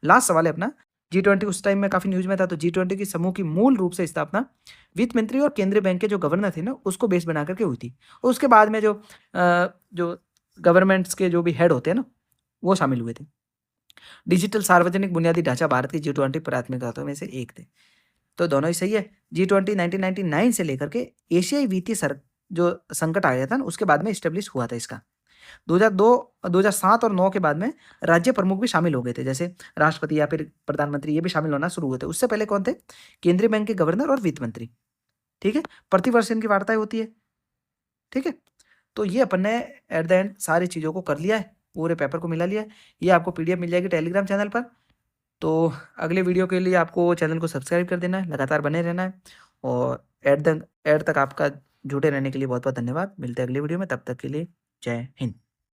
लास्ट सवाल है अपना, G20 उस टाइम में काफी न्यूज में था। तो G20 की समूह की मूल रूप से स्थापना वित्त मंत्री और केंद्रीय बैंक के जो गवर्नर थे ना, उसको बेस बना करके हुई थी। और उसके बाद में जो गवर्नमेंट्स के जो भी हेड होते हैं ना, वो शामिल हुए थे। डिजिटल सार्वजनिक बुनियादी ढांचा भारत की G20 प्राथमिकताओं में से एक थे। तो दोनों ही सही है। G20 1999 से लेकर के एशियाई वित्तीय जो संकट आया था ना, उसके बाद में स्टेब्लिश हुआ था इसका। 2002 2007 और 9 के बाद में राज्य प्रमुख भी शामिल हो गए थे, जैसे राष्ट्रपति या फिर प्रधानमंत्री, ये भी शामिल होना शुरू हुए थे। उससे पहले कौन थे? केंद्रीय बैंक के गवर्नर और वित्त मंत्री। ठीक है, प्रतिवर्ष इनकी वार्ताएं होती है। ठीक है, तो ये अपन ने एट द एंड सारी चीज़ों को कर लिया है, पूरे पेपर को मिला लिया है। ये आपको पीडीएफ मिल जाएगी टेलीग्राम चैनल पर। तो अगले वीडियो के लिए आपको चैनल को सब्सक्राइब कर देना है, लगातार बने रहना है। और एट तक आपका जुड़े रहने के लिए बहुत बहुत धन्यवाद। मिलते हैं अगले वीडियो में, तब तक के लिए जय हिंद।